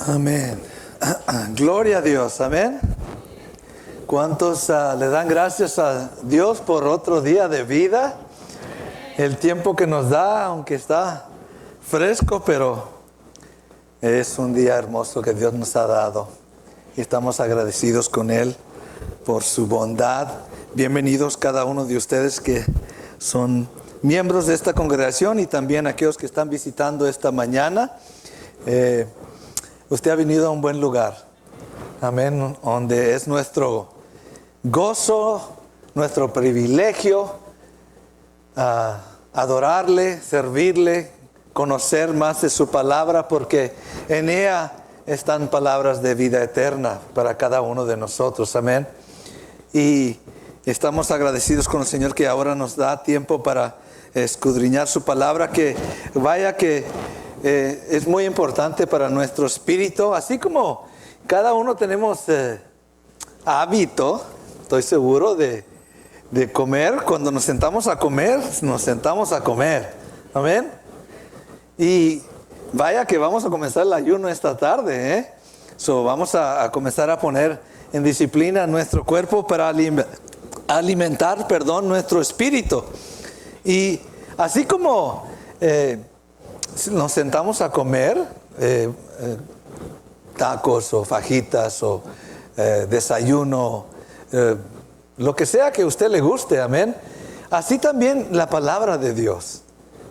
Amén. Gloria a Dios. Amén. ¿Cuántos le dan gracias a Dios por otro día de vida? El tiempo que nos da, aunque está fresco, pero es un día hermoso que Dios nos ha dado. Y estamos agradecidos con Él por su bondad. Bienvenidos cada uno de ustedes que son miembros de esta congregación y también aquellos que están visitando esta mañana. Usted ha venido a un buen lugar. Amén. Donde es nuestro gozo, nuestro privilegio adorarle, servirle, conocer más de su palabra, porque en ella están palabras de vida eterna para cada uno de nosotros. Amén. Y estamos agradecidos con el Señor que ahora nos da tiempo para escudriñar su palabra, que vaya que es muy importante para nuestro espíritu, así como cada uno tenemos hábito, estoy seguro, de comer. Cuando nos sentamos a comer, nos sentamos a comer. Amén. Y vaya que vamos a comenzar el ayuno esta tarde, vamos a comenzar a poner en disciplina nuestro cuerpo para alimentar, nuestro espíritu. Y así como nos sentamos a comer tacos o fajitas o desayuno, lo que sea que a usted le guste, amén. Así también la palabra de Dios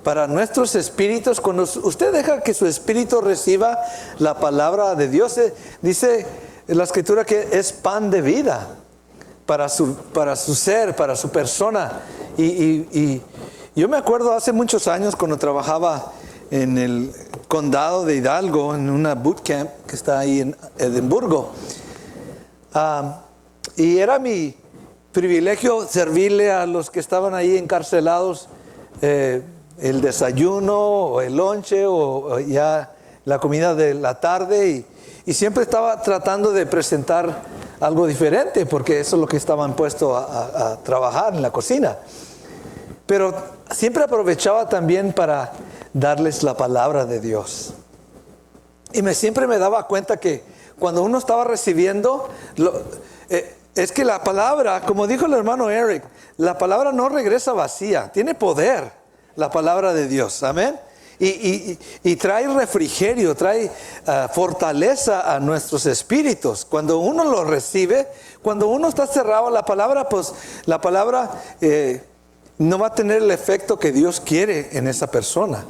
para nuestros espíritus. Cuando usted deja que su espíritu reciba la palabra de Dios, dice la Escritura que es pan de vida para su ser, para su persona. Y yo me acuerdo hace muchos años cuando trabajaba en el condado de Hidalgo, en una boot camp que está ahí en Edimburgo. Y era mi privilegio servirle a los que estaban ahí encarcelados el desayuno o el lonche o ya la comida de la tarde. Y siempre estaba tratando de presentar algo diferente, porque eso es lo que estaban puestos a trabajar en la cocina. Pero siempre aprovechaba también para darles la palabra de Dios. Y siempre me daba cuenta que cuando uno estaba recibiendo, es que la palabra, como dijo el hermano Eric, la palabra no regresa vacía, tiene poder, la palabra de Dios, amén. Y trae refrigerio, trae fortaleza a nuestros espíritus. Cuando uno lo recibe, cuando uno está cerrado a la palabra, pues la palabra no va a tener el efecto que Dios quiere en esa persona.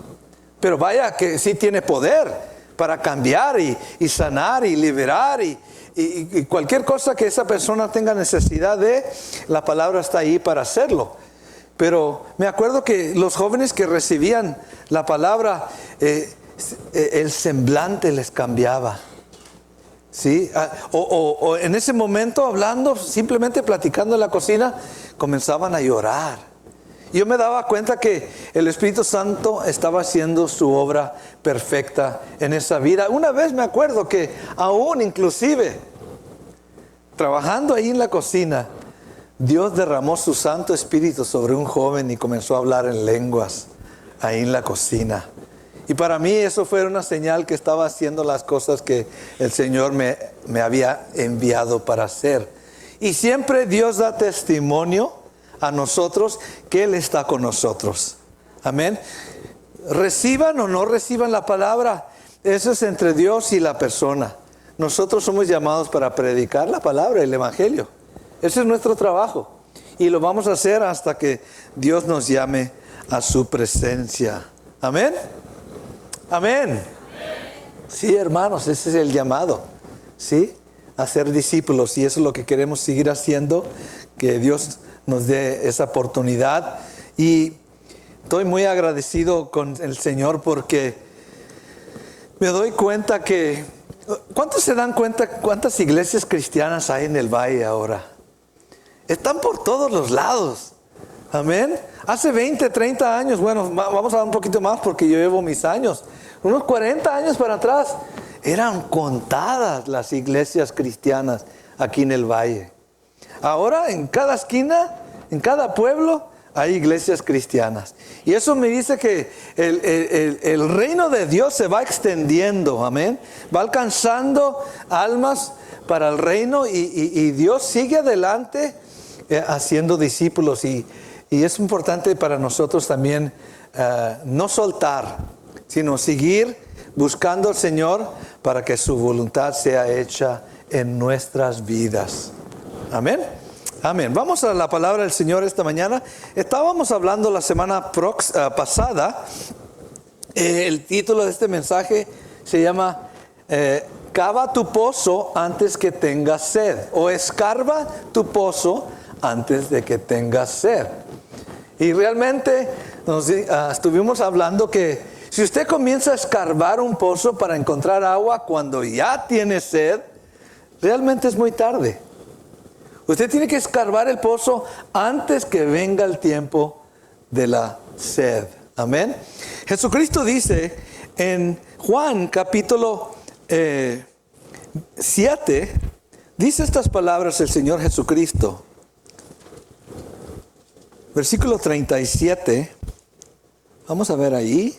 Pero vaya que sí tiene poder para cambiar y sanar y liberar y cualquier cosa que esa persona tenga necesidad de, la palabra está ahí para hacerlo. Pero me acuerdo que los jóvenes que recibían la palabra, el semblante les cambiaba. ¿Sí? O en ese momento hablando, simplemente platicando en la cocina, comenzaban a llorar. Yo me daba cuenta que el Espíritu Santo estaba haciendo su obra perfecta en esa vida. Una vez me acuerdo que aún inclusive trabajando ahí en la cocina, Dios derramó su Santo Espíritu sobre un joven y comenzó a hablar en lenguas ahí en la cocina. Y para mí eso fue una señal que estaba haciendo las cosas que el Señor me había enviado para hacer. Y siempre Dios da testimonio a nosotros que Él está con nosotros. Amén. Reciban o no reciban la palabra, eso es entre Dios y la persona. Nosotros somos llamados para predicar la palabra, el evangelio. Ese es nuestro trabajo. Y lo vamos a hacer hasta que Dios nos llame a su presencia. Amén. Amén. Sí, hermanos, ese es el llamado. ¿Sí? A ser discípulos. Y eso es lo que queremos seguir haciendo. Que Dios nos dé esa oportunidad. Y estoy muy agradecido con el Señor porque me doy cuenta que... ¿Cuántos se dan cuenta cuántas iglesias cristianas hay en el valle ahora? Están por todos los lados. Amén. Hace 20, 30 años, bueno, vamos a dar un poquito más porque yo llevo mis años. Unos 40 años para atrás, eran contadas las iglesias cristianas aquí en el valle. Ahora en cada esquina, en cada pueblo, hay iglesias cristianas. Y eso me dice que el reino de Dios se va extendiendo, amén. Va alcanzando almas para el reino y Dios sigue adelante haciendo discípulos. Y es importante para nosotros también no soltar, sino seguir buscando al Señor para que su voluntad sea hecha en nuestras vidas. Amén. Amén. Vamos a la palabra del Señor esta mañana. Estábamos hablando la semana pasada. El título de este mensaje se llama Cava tu pozo antes que tengas sed. O escarba tu pozo antes de que tengas sed. Y realmente estuvimos hablando que si usted comienza a escarbar un pozo para encontrar agua cuando ya tiene sed, realmente es muy tarde. Usted tiene que escarbar el pozo antes que venga el tiempo de la sed. Amén. Jesucristo dice en Juan capítulo 7, dice estas palabras el Señor Jesucristo. Versículo 37. Vamos a ver ahí.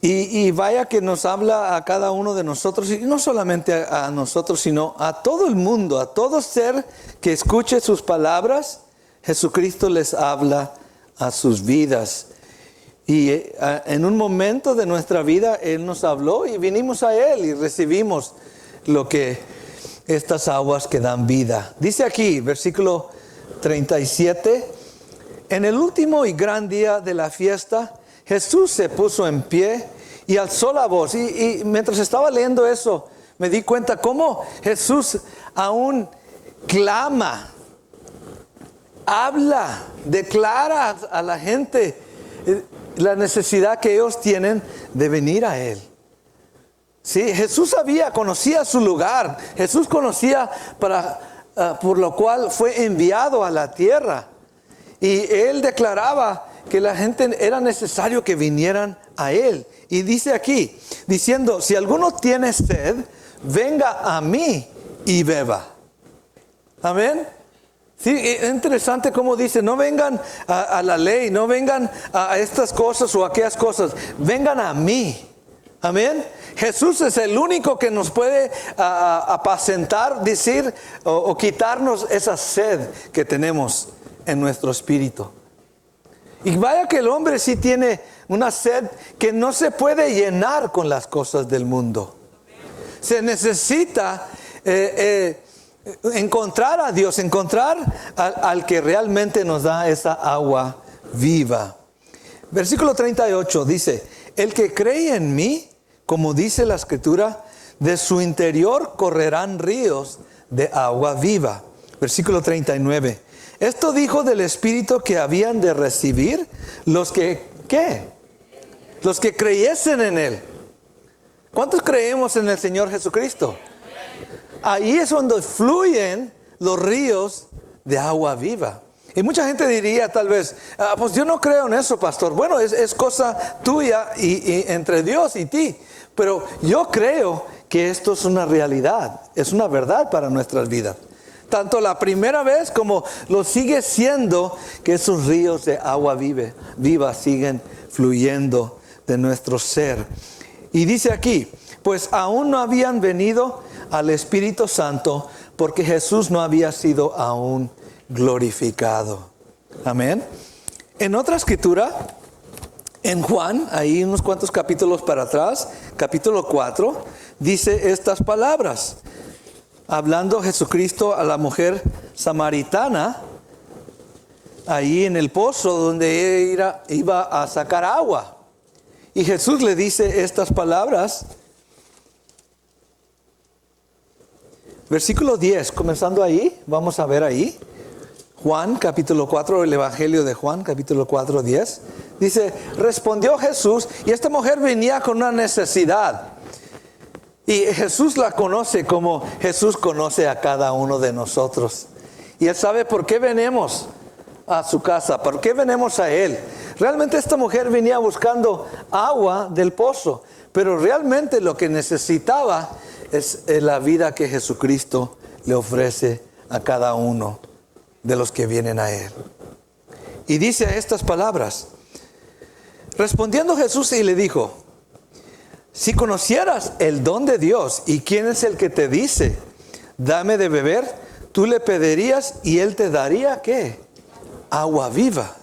Y vaya que nos habla a cada uno de nosotros, y no solamente a nosotros, sino a todo el mundo, a todo ser que escuche sus palabras. Jesucristo les habla a sus vidas. Y en un momento de nuestra vida Él nos habló y vinimos a Él y recibimos lo que estas aguas que dan vida. Dice aquí, versículo 37, en el último y gran día de la fiesta, Jesús se puso en pie y alzó la voz. Y mientras estaba leyendo eso, me di cuenta cómo Jesús aún clama, habla, declara a la gente la necesidad que ellos tienen de venir a Él. Sí, Jesús conocía su lugar. Jesús conocía por lo cual fue enviado a la tierra. Y Él declaraba que la gente era necesario que vinieran a Él. Y dice aquí, diciendo, si alguno tiene sed, venga a mí y beba. Amén. Sí, es interesante cómo dice, no vengan a la ley, no vengan a estas cosas o aquellas cosas, vengan a mí. Amén. Jesús es el único que nos puede apacentar, decir o quitarnos esa sed que tenemos en nuestro espíritu. Y vaya que el hombre sí tiene una sed que no se puede llenar con las cosas del mundo. Se necesita encontrar a Dios, encontrar al que realmente nos da esa agua viva. Versículo 38 dice, el que cree en mí, como dice la Escritura, de su interior correrán ríos de agua viva. Versículo 39. Esto dijo del Espíritu que habían de recibir los que, ¿qué? Los que creyesen en Él. ¿Cuántos creemos en el Señor Jesucristo? Ahí es donde fluyen los ríos de agua viva. Y mucha gente diría tal vez, pues yo no creo en eso, pastor. Bueno, es cosa tuya y entre Dios y ti. Pero yo creo que esto es una realidad, es una verdad para nuestras vidas. Tanto la primera vez como lo sigue siendo, que esos ríos de agua viva siguen fluyendo de nuestro ser. Y dice aquí, pues aún no habían venido al Espíritu Santo porque Jesús no había sido aún glorificado. Amén. En otra escritura, en Juan, ahí unos cuantos capítulos para atrás, capítulo 4, dice estas palabras. Hablando Jesucristo a la mujer samaritana, ahí en el pozo donde ella iba a sacar agua. Y Jesús le dice estas palabras. Versículo 10, comenzando ahí, vamos a ver ahí. Juan, capítulo 4, el Evangelio de Juan, capítulo 4, 10. Dice, respondió Jesús, y esta mujer venía con una necesidad. Y Jesús la conoce como Jesús conoce a cada uno de nosotros. Y Él sabe por qué venimos a su casa, por qué venimos a Él. Realmente esta mujer venía buscando agua del pozo, pero realmente lo que necesitaba es la vida que Jesucristo le ofrece a cada uno. de los que vienen a Él. Y dice estas palabras. Respondiendo Jesús y le dijo: si conocieras el don de Dios y quién es el que te dice, dame de beber, tú le pedirías y Él te daría, ¿qué? Agua viva.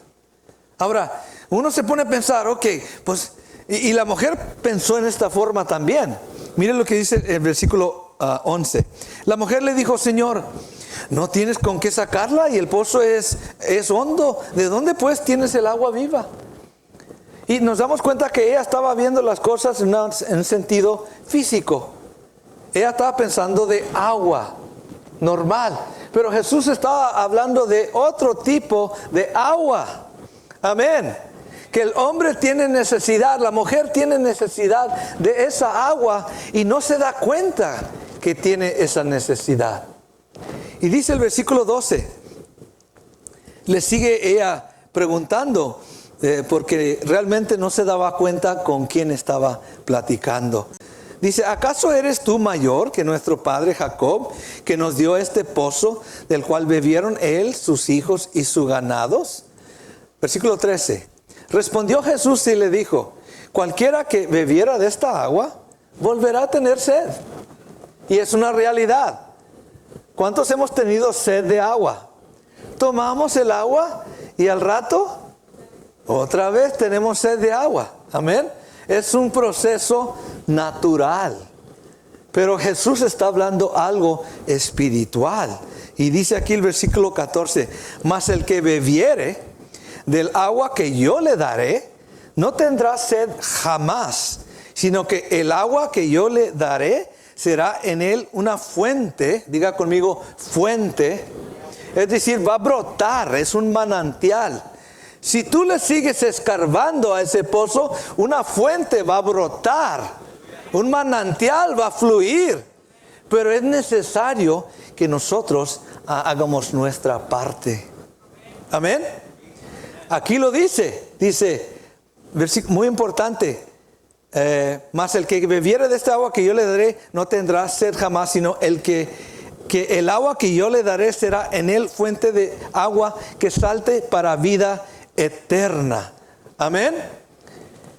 Ahora, uno se pone a pensar, ok, pues, y la mujer pensó en esta forma también. Miren lo que dice el versículo 11. La mujer le dijo: Señor, ¿no tienes con qué sacarla? Y el pozo es hondo. ¿De dónde pues tienes el agua viva? Y nos damos cuenta que ella estaba viendo las cosas en un sentido físico. Ella estaba pensando de agua normal. Pero Jesús estaba hablando de otro tipo de agua. Amén. Que el hombre tiene necesidad, la mujer tiene necesidad de esa agua y no se da cuenta que tiene esa necesidad. Y dice el versículo 12, le sigue ella preguntando, porque realmente no se daba cuenta con quién estaba platicando. Dice: ¿acaso eres tú mayor que nuestro padre Jacob, que nos dio este pozo, del cual bebieron él, sus hijos y sus ganados? Versículo 13. Respondió Jesús y le dijo: cualquiera que bebiera de esta agua, volverá a tener sed. Y es una realidad. ¿Cuántos hemos tenido sed de agua? Tomamos el agua y al rato, otra vez tenemos sed de agua. Amén. Es un proceso natural. Pero Jesús está hablando algo espiritual. Y dice aquí el versículo 14: mas el que bebiere del agua que yo le daré, no tendrá sed jamás, sino que el agua que yo le daré será en él una fuente. Diga conmigo, fuente. Es decir, va a brotar, es un manantial. Si tú le sigues escarbando a ese pozo, una fuente va a brotar, un manantial va a fluir. Pero es necesario que nosotros hagamos nuestra parte. Amén. Aquí lo dice, versículo muy importante, mas el que bebiere de esta agua que yo le daré no tendrá sed jamás, sino que el agua que yo le daré será en él fuente de agua que salte para vida eterna. Amén.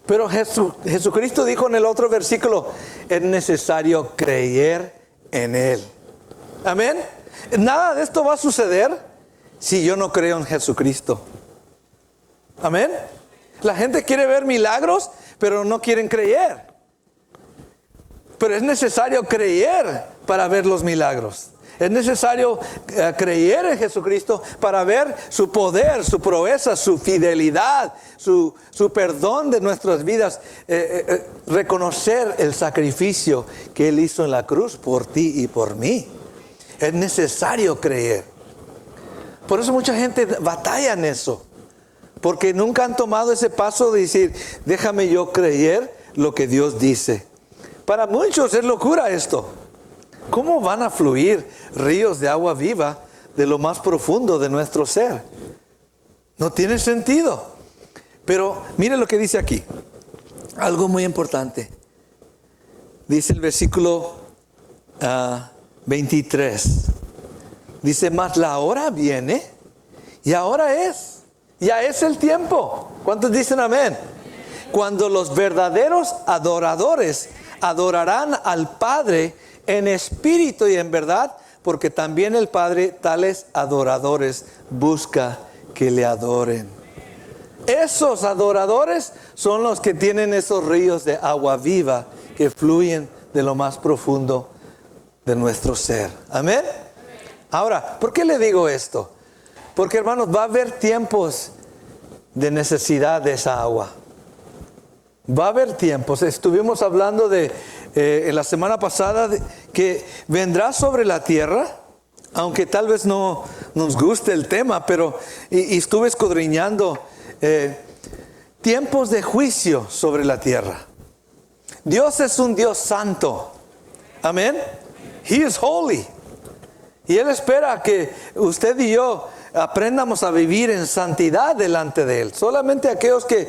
Pero Jesucristo dijo en el otro versículo: es necesario creer en él. Amén. Nada de esto va a suceder si yo no creo en Jesucristo. Amén. La gente quiere ver milagros, pero no quieren creer. Pero es necesario creer para ver los milagros. Es necesario creer en Jesucristo para ver su poder, su proeza, su fidelidad, su perdón de nuestras vidas. Reconocer el sacrificio que Él hizo en la cruz por ti y por mí. Es necesario creer. Por eso mucha gente batalla en eso. Porque nunca han tomado ese paso de decir: déjame yo creer lo que Dios dice. Para muchos es locura esto. ¿Cómo van a fluir ríos de agua viva de lo más profundo de nuestro ser? No tiene sentido. Pero mire lo que dice aquí. Algo muy importante. Dice el versículo 23. Dice: mas la hora viene, y ahora es. Ya es el tiempo. ¿Cuántos dicen amén? Cuando los verdaderos adoradores adorarán al Padre en espíritu y en verdad, porque también el Padre tales adoradores busca que le adoren. Esos adoradores son los que tienen esos ríos de agua viva que fluyen de lo más profundo de nuestro ser. Amén. Ahora, ¿por qué le digo esto? Porque, hermanos, va a haber tiempos de necesidad de esa agua. Va a haber tiempos. Estuvimos hablando en la semana pasada que vendrá sobre la tierra, aunque tal vez no nos guste el tema, pero y estuve escudriñando tiempos de juicio sobre la tierra. Dios es un Dios santo. Amén. He is holy. Y Él espera que usted y yo aprendamos a vivir en santidad delante de Él. Solamente aquellos que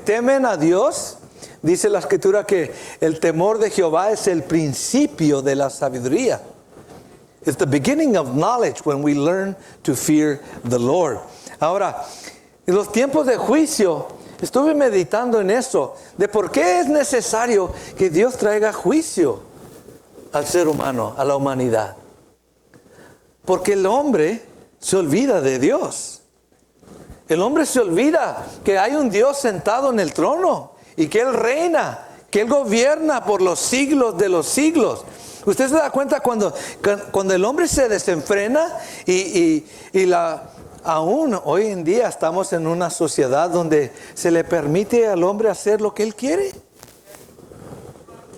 temen a Dios, dice la Escritura que el temor de Jehová es el principio de la sabiduría. It's the beginning of knowledge when we learn to fear the Lord. Ahora, en los tiempos de juicio, estuve meditando en eso, de por qué es necesario que Dios traiga juicio al ser humano, a la humanidad. Porque el hombre se olvida de Dios. El hombre se olvida que hay un Dios sentado en el trono y que Él reina, que Él gobierna por los siglos de los siglos. Usted se da cuenta cuando el hombre se desenfrena aún hoy en día estamos en una sociedad donde se le permite al hombre hacer lo que él quiere.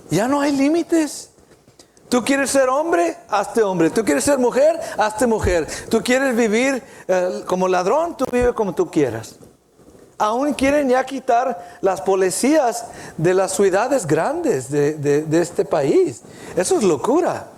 Ya no hay límites. Tú quieres ser hombre, hazte hombre. Tú quieres ser mujer, hazte mujer. Tú quieres vivir como ladrón, tú vive como tú quieras. Aún quieren ya quitar las policías de las ciudades grandes de este país. Eso es locura.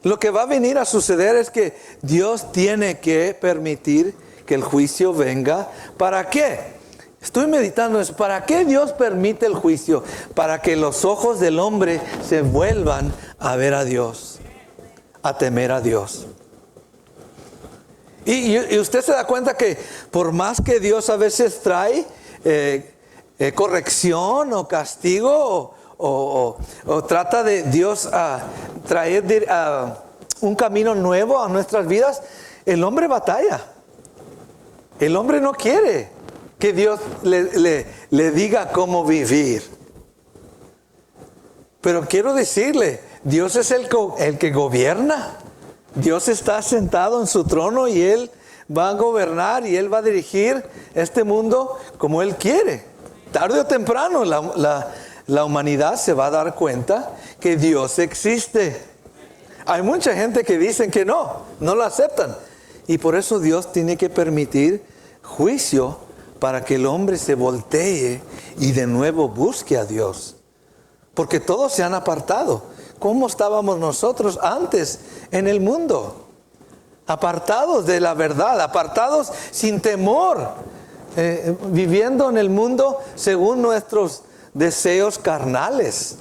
Lo que va a venir a suceder es que Dios tiene que permitir que el juicio venga. ¿Para qué? Estoy meditando eso. ¿Para qué Dios permite el juicio? Para que los ojos del hombre se vuelvan a ver a Dios, a temer a Dios. Y usted se da cuenta que por más que Dios a veces trae corrección o castigo o trata de Dios a traer un camino nuevo a nuestras vidas, el hombre batalla. El hombre no quiere que Dios le diga cómo vivir. Pero quiero decirle, Dios es el que gobierna. Dios está sentado en su trono y Él va a gobernar y Él va a dirigir este mundo como Él quiere. Tarde o temprano la humanidad se va a dar cuenta que Dios existe. Hay mucha gente que dicen que no lo aceptan. Y por eso Dios tiene que permitir juicio para que el hombre se voltee y de nuevo busque a Dios. Porque todos se han apartado. ¿Cómo estábamos nosotros antes en el mundo? Apartados de la verdad, apartados sin temor, viviendo en el mundo según nuestros deseos carnales.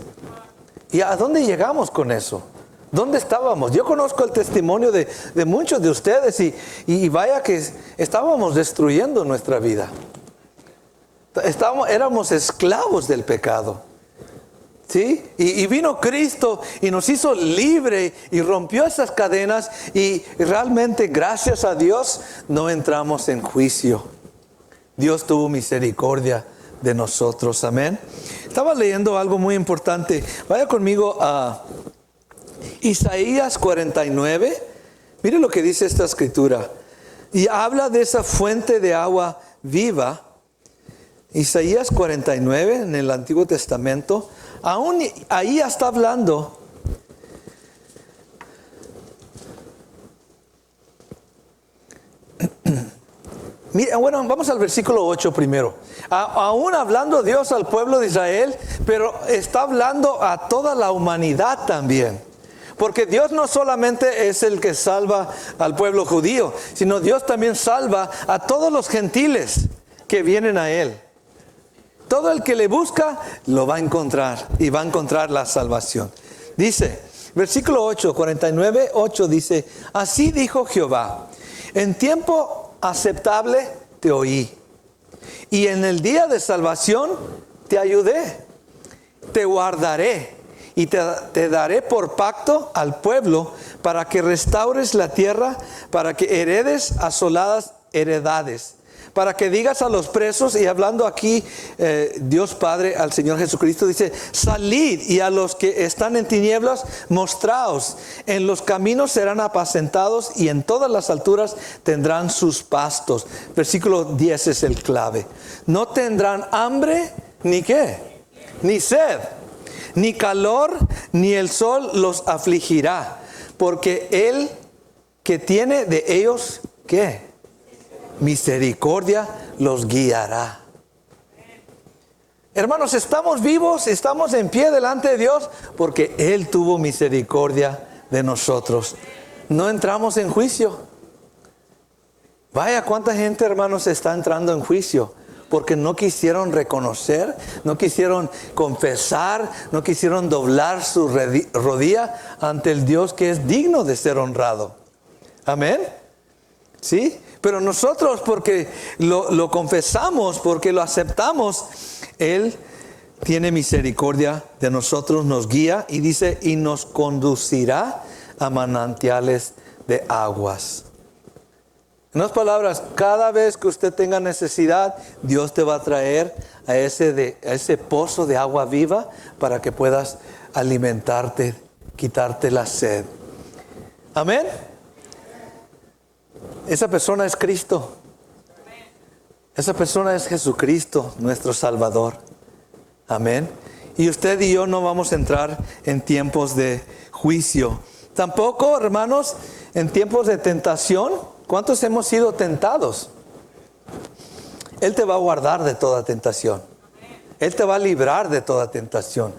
¿Y a dónde llegamos con eso? ¿Dónde estábamos? Yo conozco el testimonio de muchos de ustedes y vaya que estábamos destruyendo nuestra vida. Éramos esclavos del pecado. ¿Sí? Y vino Cristo y nos hizo libre y rompió esas cadenas y realmente gracias a Dios no entramos en juicio. Dios tuvo misericordia de nosotros, amén. Estaba leyendo algo muy importante. Vaya conmigo a Isaías 49. Mire lo que dice esta escritura. Y habla de esa fuente de agua viva. Isaías 49 en el Antiguo Testamento. Aún ahí está hablando mira, bueno, vamos al versículo 8 primero. Aún hablando Dios al pueblo de Israel, pero está hablando a toda la humanidad también. Porque Dios no solamente es el que salva al pueblo judío, sino Dios también salva a todos los gentiles que vienen a Él. Todo el que le busca, lo va a encontrar y va a encontrar la salvación. Dice, versículo 8, 49, 8 dice, así dijo Jehová, en tiempo aceptable te oí, y en el día de salvación te ayudé, te guardaré y te daré por pacto al pueblo para que restaures la tierra, para que heredes asoladas heredades. Para que digas a los presos, y hablando aquí Dios Padre al Señor Jesucristo, dice, salid y a los que están en tinieblas, mostraos, en los caminos serán apacentados y en todas las alturas tendrán sus pastos. Versículo 10 es el clave. No tendrán hambre, ni qué, ni sed, ni calor, ni el sol los afligirá, porque el que tiene de ellos, ¿qué? Misericordia los guiará. Hermanos, estamos vivos, estamos en pie delante de Dios porque Él tuvo misericordia de nosotros. No entramos en juicio. Vaya cuánta gente, hermanos, está entrando en juicio. porque no quisieron reconocer, no quisieron confesar, no quisieron doblar su rodilla ante el Dios que es digno de ser honrado. Amén. ¿Sí? Pero nosotros, porque lo confesamos, porque lo aceptamos, Él tiene misericordia de nosotros, nos guía y dice, y nos conducirá a manantiales de aguas. En otras palabras, cada vez que usted tenga necesidad, Dios te va a traer a ese pozo de agua viva para que puedas alimentarte, quitarte la sed. Amén. Esa persona es Cristo. Esa persona es Jesucristo, nuestro Salvador. Amén. Y usted y yo no vamos a entrar en tiempos de juicio. Tampoco, hermanos, en tiempos de tentación. ¿Cuántos hemos sido tentados? Él te va a guardar de toda tentación. Él te va a librar de toda tentación.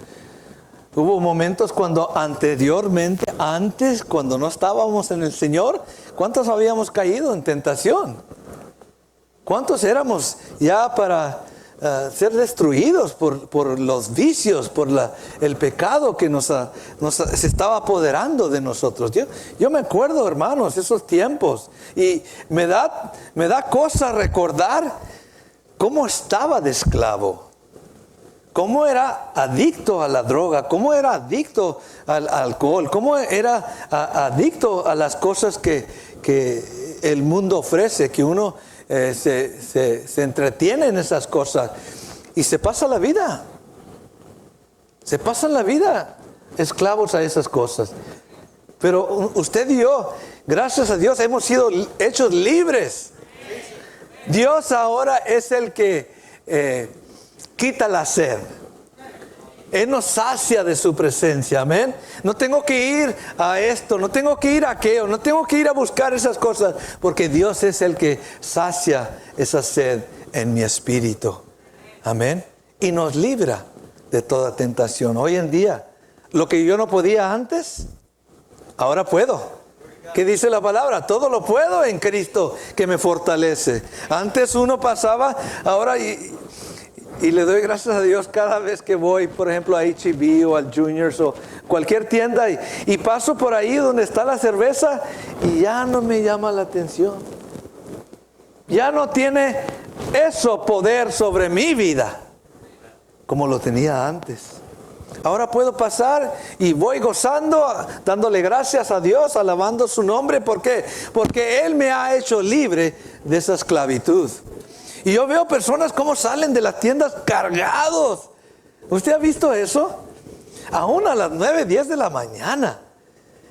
Hubo momentos cuando anteriormente, antes, cuando no estábamos en el Señor, ¿cuántos habíamos caído en tentación? ¿Cuántos éramos ya para ser destruidos por los vicios, por el pecado que se estaba apoderando de nosotros? Yo me acuerdo, hermanos, esos tiempos, y me da cosa recordar cómo estaba de esclavo, cómo era adicto a la droga, cómo era adicto al alcohol, cómo era adicto a las cosas que el mundo ofrece, que uno se entretiene en esas cosas y se pasa la vida. Se pasan la vida esclavos a esas cosas. Pero usted y yo, gracias a Dios, hemos sido hechos libres. Dios ahora es el que quita la sed. Él nos sacia de su presencia, amén. No tengo que ir a esto, no tengo que ir a aquello, no tengo que ir a buscar esas cosas, porque Dios es el que sacia esa sed en mi espíritu, amén. Y nos libra de toda tentación. Hoy en día, lo que yo no podía antes, ahora puedo. ¿Qué dice la palabra? Todo lo puedo en Cristo que me fortalece. Antes uno pasaba, ahora y le doy gracias a Dios cada vez que voy, por ejemplo, a H-E-B o al Juniors o cualquier tienda y paso por ahí donde está la cerveza y ya no me llama la atención. Ya no tiene eso poder sobre mi vida como lo tenía antes. Ahora puedo pasar y voy gozando, dándole gracias a Dios, alabando su nombre. ¿Por qué? Porque Él me ha hecho libre de esa esclavitud. Y yo veo personas cómo salen de las tiendas cargados. ¿Usted ha visto eso? Aún a las 9, 10 de la mañana.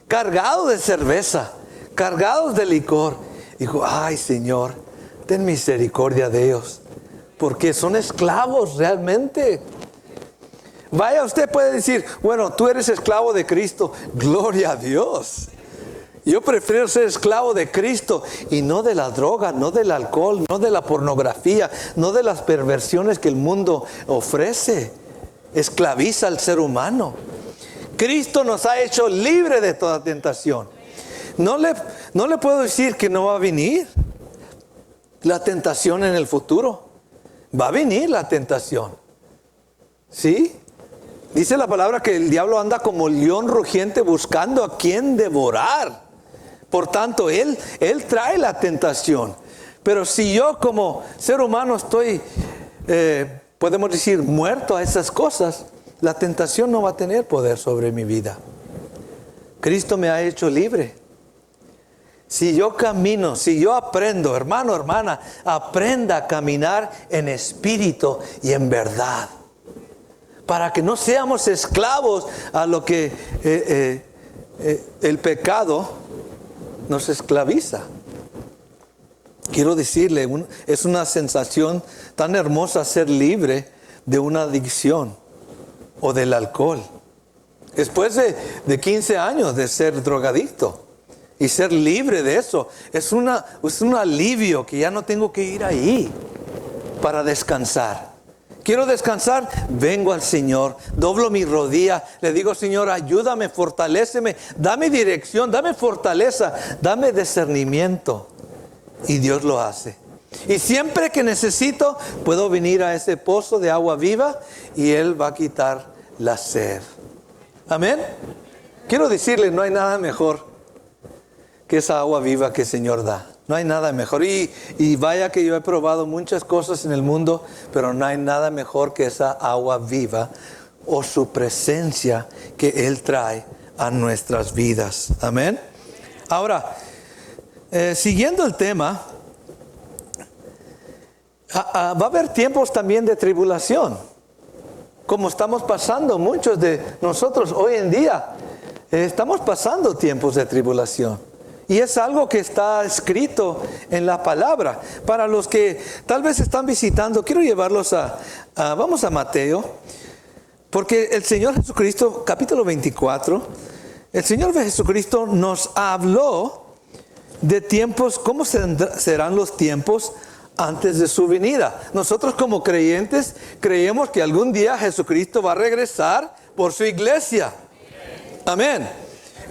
Cargados de cerveza. Cargados de licor. Digo, ay Señor, ten misericordia de ellos. Porque son esclavos realmente. Vaya, usted puede decir, bueno, tú eres esclavo de Cristo. Gloria a Dios. Yo prefiero ser esclavo de Cristo y no de la droga, no del alcohol, no de la pornografía, no de las perversiones que el mundo ofrece. Esclaviza al ser humano. Cristo nos ha hecho libre de toda tentación. No le puedo decir que no va a venir la tentación en el futuro. Va a venir la tentación. ¿Sí? Dice la palabra que el diablo anda como león rugiente buscando a quien devorar. Por tanto, Él trae la tentación. Pero si yo como ser humano estoy, podemos decir, muerto a esas cosas, la tentación no va a tener poder sobre mi vida. Cristo me ha hecho libre. Si yo camino, si yo aprendo, hermano, hermana, aprenda a caminar en espíritu y en verdad. Para que no seamos esclavos a lo que el pecado nos esclaviza. Quiero decirle, es una sensación tan hermosa ser libre de una adicción o del alcohol. Después de 15 años de ser drogadicto y ser libre de eso, es un alivio que ya no tengo que ir ahí para descansar. Quiero descansar, vengo al Señor, doblo mi rodilla, le digo, Señor, ayúdame, fortaléceme, dame dirección, dame fortaleza, dame discernimiento. Y Dios lo hace. Y siempre que necesito, puedo venir a ese pozo de agua viva y Él va a quitar la sed. Amén. Quiero decirle, no hay nada mejor que esa agua viva que el Señor da. No hay nada mejor. Y vaya que yo he probado muchas cosas en el mundo, pero no hay nada mejor que esa agua viva o su presencia que Él trae a nuestras vidas. Amén. Ahora, siguiendo el tema, va a haber tiempos también de tribulación, como estamos pasando muchos de nosotros hoy en día. Estamos pasando tiempos de tribulación. Y es algo que está escrito en la palabra. Para los que tal vez están visitando, quiero llevarlos vamos a Mateo. Porque el Señor Jesucristo, capítulo 24, el Señor Jesucristo nos habló de tiempos, cómo serán los tiempos antes de su venida. Nosotros como creyentes creemos que algún día Jesucristo va a regresar por su iglesia. Amén.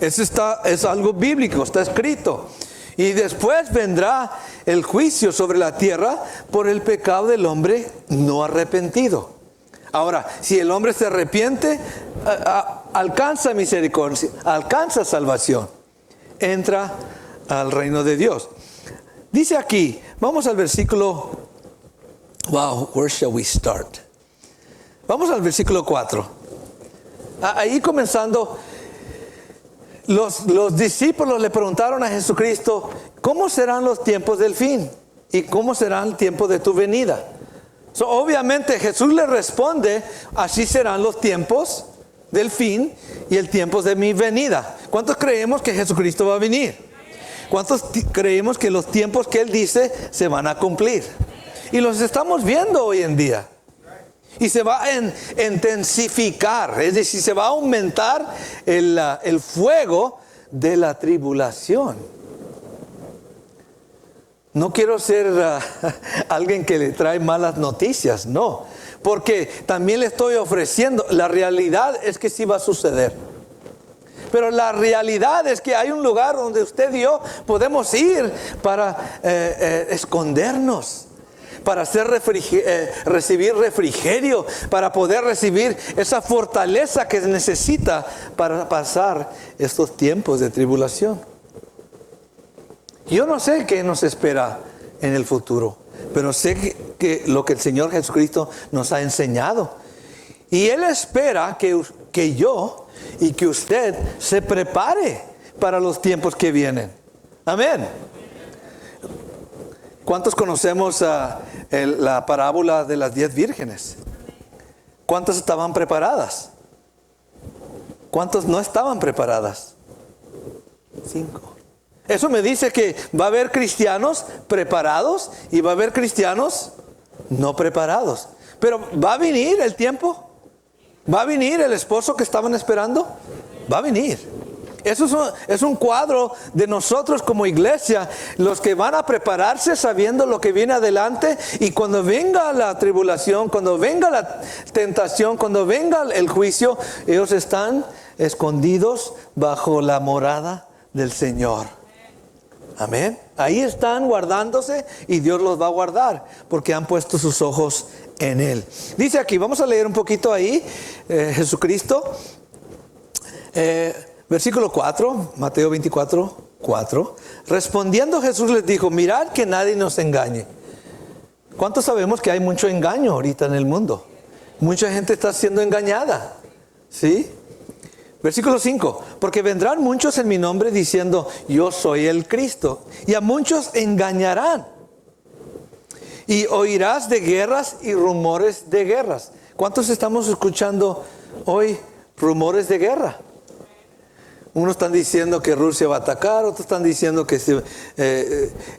Eso es algo bíblico, está escrito. Y después vendrá el juicio sobre la tierra por el pecado del hombre no arrepentido. Ahora, si el hombre se arrepiente, alcanza misericordia, alcanza salvación, entra al reino de Dios. Dice aquí, vamos al versículo, where shall we start? Vamos al versículo 4. Ahí comenzando, los discípulos le preguntaron a Jesucristo, ¿cómo serán los tiempos del fin? ¿Y cómo será el tiempo de tu venida? Obviamente Jesús le responde, así serán los tiempos del fin y el tiempo de mi venida. ¿Cuántos creemos que Jesucristo va a venir? ¿Cuántos creemos que los tiempos que Él dice se van a cumplir? Y los estamos viendo hoy en día. Y se va a intensificar, es decir, se va a aumentar el fuego de la tribulación. No quiero ser alguien que le trae malas noticias, no. Porque también le estoy ofreciendo, la realidad es que sí va a suceder. Pero la realidad es que hay un lugar donde usted y yo podemos ir para escondernos, para recibir refrigerio, para poder recibir esa fortaleza que se necesita para pasar estos tiempos de tribulación. Yo no sé qué nos espera en el futuro, pero sé que lo que el Señor Jesucristo nos ha enseñado. Y Él espera que yo y que usted se prepare para los tiempos que vienen. Amén. ¿Cuántos conocemos la parábola de las 10 vírgenes? ¿Cuántas estaban preparadas? ¿Cuántas no estaban preparadas? 5. Eso me dice que va a haber cristianos preparados y va a haber cristianos no preparados. Pero ¿va a venir el tiempo? ¿Va a venir el esposo que estaban esperando? Va a venir. Eso es un cuadro de nosotros como iglesia, los que van a prepararse sabiendo lo que viene adelante, y cuando venga la tribulación, cuando venga la tentación, cuando venga el juicio, ellos están escondidos bajo la morada del Señor. Amén. Ahí están guardándose y Dios los va a guardar porque han puesto sus ojos en Él. Dice aquí, vamos a leer un poquito ahí, Jesucristo. Versículo 4, Mateo 24, 4. Respondiendo Jesús les dijo, mirad que nadie nos engañe. ¿Cuántos sabemos que hay mucho engaño ahorita en el mundo? Mucha gente está siendo engañada. ¿Sí? Versículo 5. Porque vendrán muchos en mi nombre diciendo, yo soy el Cristo. Y a muchos engañarán. Y oirás de guerras y rumores de guerras. ¿Cuántos estamos escuchando hoy rumores de guerra? Unos están diciendo que Rusia va a atacar, otros están diciendo que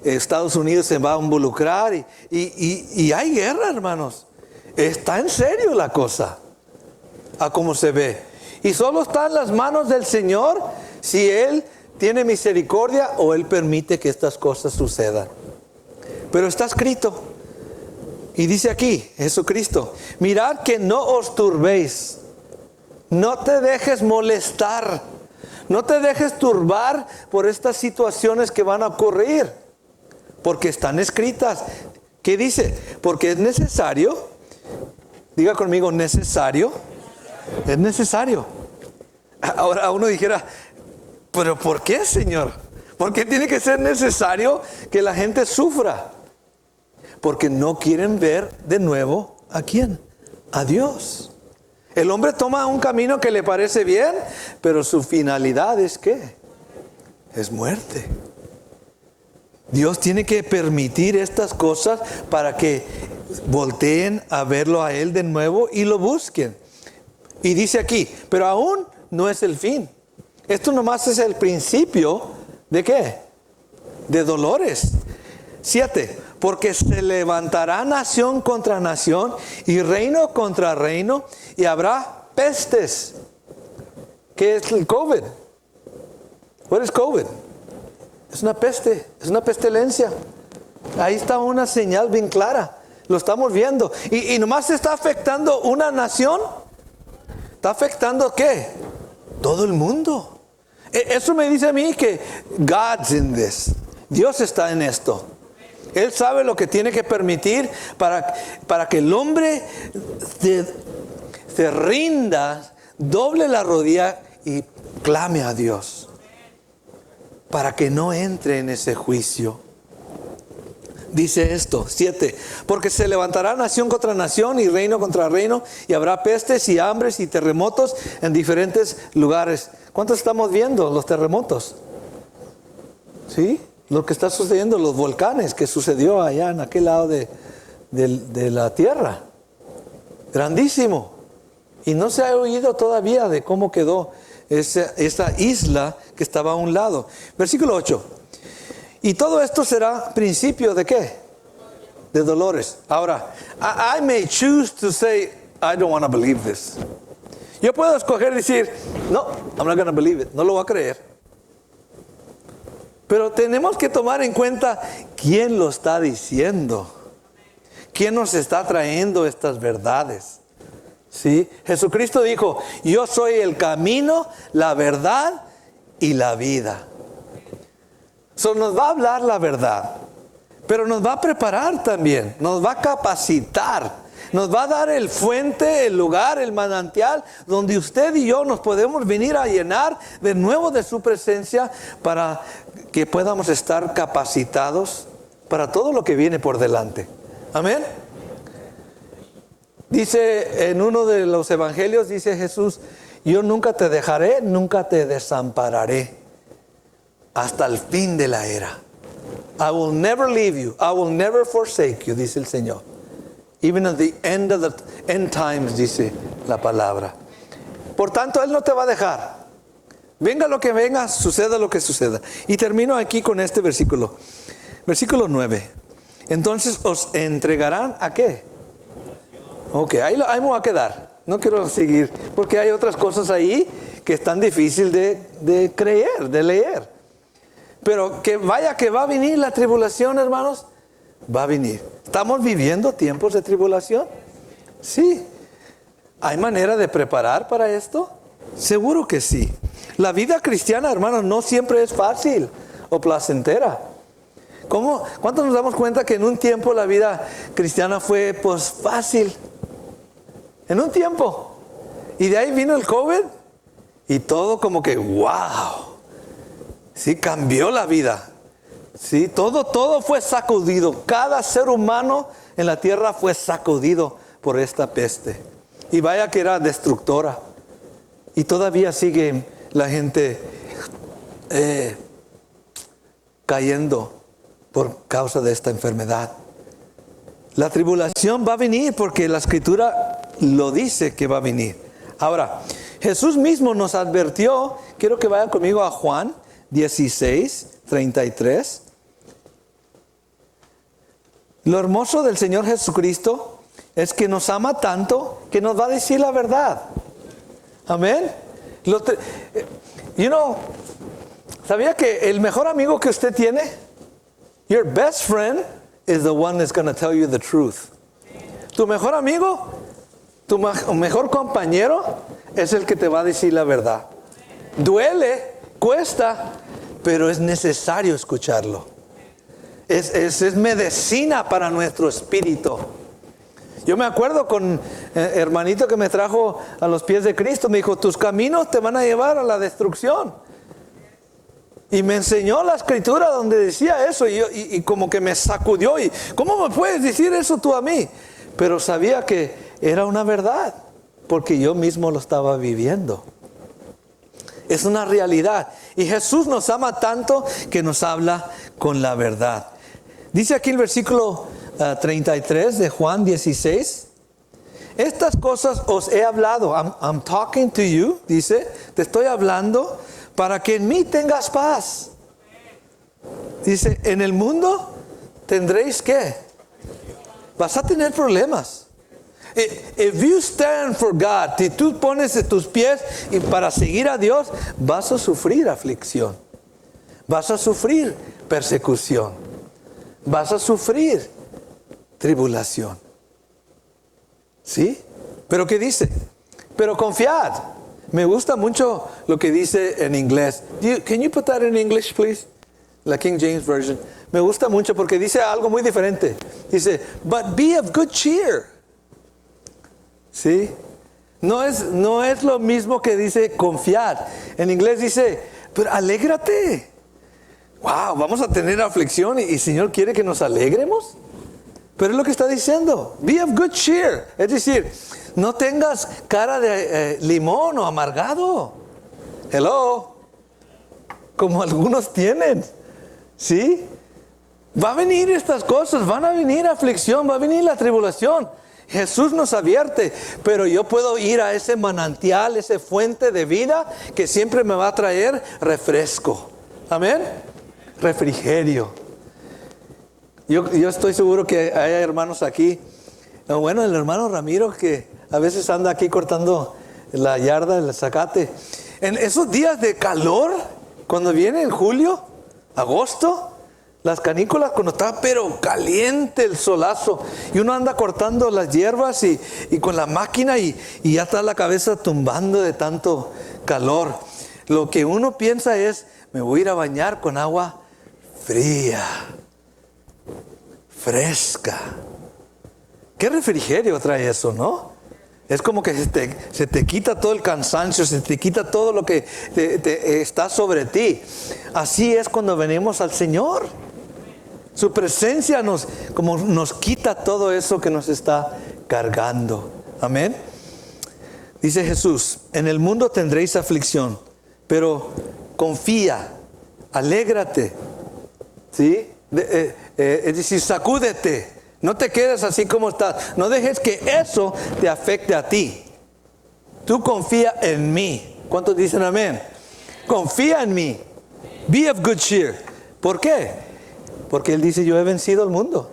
Estados Unidos se va a involucrar. Y hay guerra, hermanos. Está en serio la cosa, a cómo se ve. Y solo está en las manos del Señor si Él tiene misericordia o Él permite que estas cosas sucedan. Pero está escrito. Y dice aquí, Jesucristo, mirad que no os turbéis. No te dejes molestar. No te dejes turbar por estas situaciones que van a ocurrir. porque están escritas. ¿Qué dice? Porque es necesario. Diga conmigo, necesario. Es necesario. Ahora uno dijera, pero ¿por qué, Señor? ¿Por qué tiene que ser necesario que la gente sufra? Porque no quieren ver de nuevo ¿a quién? A Dios. El hombre toma un camino que le parece bien, pero su finalidad es ¿qué? Es muerte. Dios tiene que permitir estas cosas para que volteen a verlo a Él de nuevo y lo busquen. Y dice aquí, pero aún no es el fin. Esto nomás es el principio ¿de qué? De dolores. 7. Porque se levantará nación contra nación y reino contra reino y habrá pestes. ¿Qué es el COVID? What is COVID? Es una peste, es una pestilencia. Ahí está una señal bien clara. Lo estamos viendo. Y nomás está afectando una nación. ¿Está afectando qué? Todo el mundo. Eso me dice a mí que God's in this. Dios está en esto. Él sabe lo que tiene que permitir para que el hombre se rinda, doble la rodilla y clame a Dios. Para que no entre en ese juicio. Dice esto, 7. Porque se levantará nación contra nación y reino contra reino y habrá pestes y hambres y terremotos en diferentes lugares. ¿Cuántos estamos viendo los terremotos? ¿Sí? Lo que está sucediendo, los volcanes que sucedió allá en aquel lado de la tierra. Grandísimo. Y no se ha oído todavía de cómo quedó esa isla que estaba a un lado. Versículo 8. Y todo esto será principio de ¿qué? De dolores. Ahora, I may choose to say, I don't want to believe this. Yo puedo escoger y decir, no, I'm not going to believe it. No lo voy a creer. Pero tenemos que tomar en cuenta quién lo está diciendo. ¿Quién nos está trayendo estas verdades? ¿Sí? Jesucristo dijo, yo soy el camino, la verdad y la vida. Nos va a hablar la verdad, pero nos va a preparar también, nos va a capacitar, nos va a dar el fuente, el lugar, el manantial, donde usted y yo nos podemos venir a llenar de nuevo de su presencia para que podamos estar capacitados para todo lo que viene por delante. Amén. Dice en uno de los evangelios, dice Jesús, yo nunca te dejaré, nunca te desampararé. Hasta el fin de la era. I will never leave you. I will never forsake you, dice el Señor. Even at the end of the end times, dice la palabra. Por tanto, Él no te va a dejar. Venga lo que venga, suceda lo que suceda. Y termino aquí con este versículo. Versículo 9. Entonces os entregarán ¿a qué? Ok, ahí me voy a quedar. No quiero seguir, porque hay otras cosas ahí que están difíciles de creer, de leer. Pero que vaya que va a venir la tribulación, hermanos, va a venir. ¿Estamos viviendo tiempos de tribulación? Sí. ¿Hay manera de preparar para esto? Seguro que sí. La vida cristiana, hermanos, no siempre es fácil o placentera. ¿Cuántos nos damos cuenta que en un tiempo la vida cristiana fue pues fácil? En un tiempo. Y de ahí vino el COVID y todo como que wow. Sí, cambió la vida. Sí, todo fue sacudido. Cada ser humano en la tierra fue sacudido por esta peste. Y vaya que era destructora. Y todavía sigue la gente cayendo por causa de esta enfermedad. La tribulación va a venir porque la Escritura lo dice que va a venir. Ahora, Jesús mismo nos advirtió, quiero que vayan conmigo a Juan 16:33. Lo hermoso del Señor Jesucristo es que nos ama tanto que nos va a decir la verdad. Amén. ¿Sabía que el mejor amigo que usted tiene, your best friend, is the one that's going to tell you the truth? Tu mejor amigo, tu mejor compañero es el que te va a decir la verdad. Duele, cuesta, pero es necesario escucharlo. Es medicina para nuestro espíritu. Yo me acuerdo con hermanito que me trajo a los pies de Cristo. Me dijo, tus caminos te van a llevar a la destrucción. Y me enseñó la escritura donde decía eso. Y como que me sacudió. Y ¿cómo me puedes decir eso tú a mí? Pero sabía que era una verdad. Porque yo mismo lo estaba viviendo. Es una realidad. Y Jesús nos ama tanto que nos habla con la verdad. Dice aquí el versículo 33 de Juan 16. Estas cosas os he hablado. I'm talking to you. Dice, te estoy hablando para que en mí tengas paz. Dice, en el mundo tendréis ¿qué? Vas a tener problemas. If you stand for God, si tú pones tus pies y para seguir a Dios, vas a sufrir aflicción. Vas a sufrir persecución. Vas a sufrir tribulación. ¿Sí? ¿Pero qué dice? Pero confiad. Me gusta mucho lo que dice en inglés. Can you put that in English, please? La King James Version. Me gusta mucho porque dice algo muy diferente. Dice, but be of good cheer. ¿Sí? No es lo mismo que dice confiar. En inglés dice, pero alégrate. Wow, vamos a tener aflicción y el Señor quiere que nos alegremos. Pero es lo que está diciendo. Be of good cheer. Es decir, no tengas cara de limón o amargado. Hello. Como algunos tienen. ¿Sí? Va a venir estas cosas. Van a venir aflicción. Va a venir la tribulación. Jesús nos advierte, pero yo puedo ir a ese manantial, esa fuente de vida que siempre me va a traer refresco. Amén. Refrigerio. Yo estoy seguro que hay hermanos aquí. Bueno, el hermano Ramiro que a veces anda aquí cortando la yarda, el zacate. En esos días de calor, cuando viene en julio, agosto, las canículas, cuando está pero caliente el solazo y uno anda cortando las hierbas y con la máquina y ya está la cabeza tumbando de tanto calor. Lo que uno piensa es, me voy a ir a bañar con agua fría, fresca. ¿Qué refrigerio trae eso, no? Es como que se te quita todo el cansancio, se te quita todo lo que está sobre ti. Así es cuando venimos al Señor. Su presencia nos quita todo eso que nos está cargando. Amén. Dice Jesús, en el mundo tendréis aflicción, pero confía, alégrate. ¿Sí? Es decir, sacúdete. No te quedes así como estás. No dejes que eso te afecte a ti. Tú confía en mí. ¿Cuántos dicen amén? Confía en mí. Be of good cheer. ¿Por qué? Porque Él dice, yo he vencido el mundo.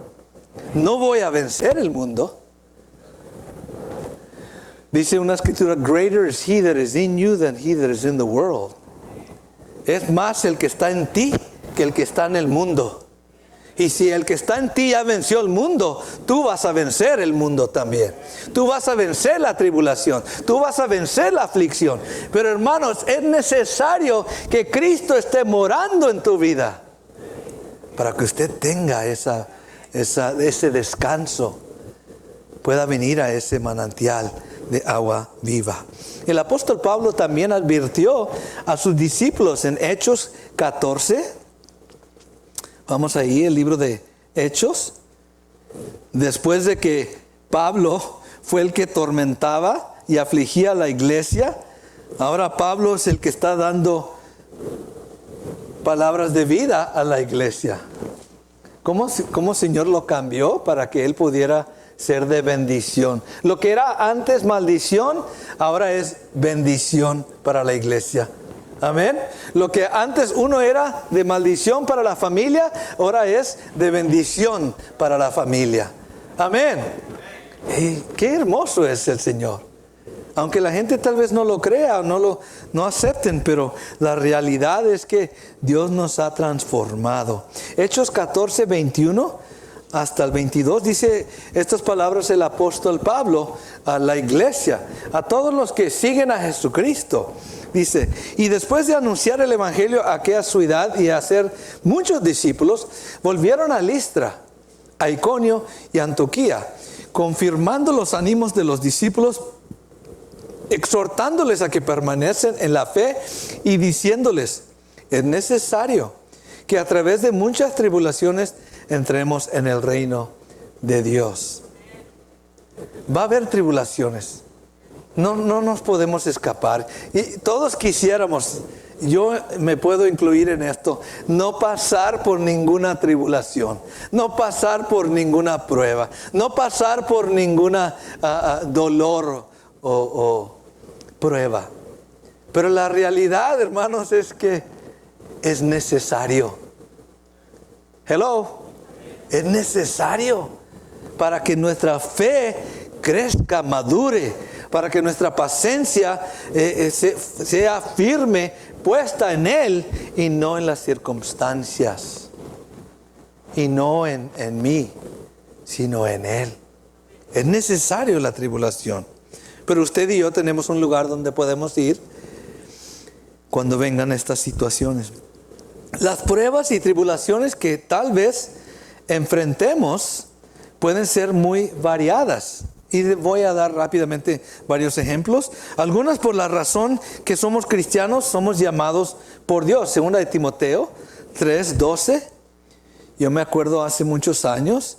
No voy a vencer el mundo. Dice una escritura, greater is he that is in you than he that is in the world. Es más el que está en ti que el que está en el mundo. Y si el que está en ti ya venció el mundo, tú vas a vencer el mundo también. Tú vas a vencer la tribulación. Tú vas a vencer la aflicción. Pero hermanos, es necesario que Cristo esté morando en tu vida para que usted tenga ese descanso. Pueda venir a ese manantial de agua viva. El apóstol Pablo también advirtió a sus discípulos en Hechos 14. Vamos ahí, el libro de Hechos. Después de que Pablo fue el que tormentaba y afligía a la iglesia, ahora Pablo es el que está dando palabras de vida a la iglesia. ¿Cómo el Señor lo cambió para que Él pudiera ser de bendición? Lo que era antes maldición, ahora es bendición para la iglesia. Amén. Lo que antes uno era de maldición para la familia, ahora es de bendición para la familia. Amén. Qué hermoso es el Señor. Aunque la gente tal vez no lo crea o no acepten, pero la realidad es que Dios nos ha transformado. Hechos 14, 21 hasta el 22 dice estas palabras el apóstol Pablo a la iglesia, a todos los que siguen a Jesucristo. Dice, y después de anunciar el evangelio a aquella ciudad y hacer muchos discípulos, volvieron a Listra, a Iconio y a Antioquía, confirmando los ánimos de los discípulos, exhortándoles a que permanecen en la fe y diciéndoles, es necesario que a través de muchas tribulaciones entremos en el reino de Dios. Va a haber tribulaciones. No nos podemos escapar. Y todos quisiéramos, yo me puedo incluir en esto, no pasar por ninguna tribulación, no pasar por ninguna prueba, no pasar por ninguna dolor o prueba. Pero la realidad, hermanos, es que es necesario. Hello, es necesario para que nuestra fe crezca, madure, para que nuestra paciencia sea firme, puesta en Él y no en las circunstancias. Y no en mí, sino en Él. Es necesario la tribulación. Pero usted y yo tenemos un lugar donde podemos ir cuando vengan estas situaciones. Las pruebas y tribulaciones que tal vez enfrentemos pueden ser muy variadas. Y voy a dar rápidamente varios ejemplos. Algunas por la razón que somos cristianos, somos llamados por Dios. Segunda de Timoteo 3:12. Yo me acuerdo hace muchos años,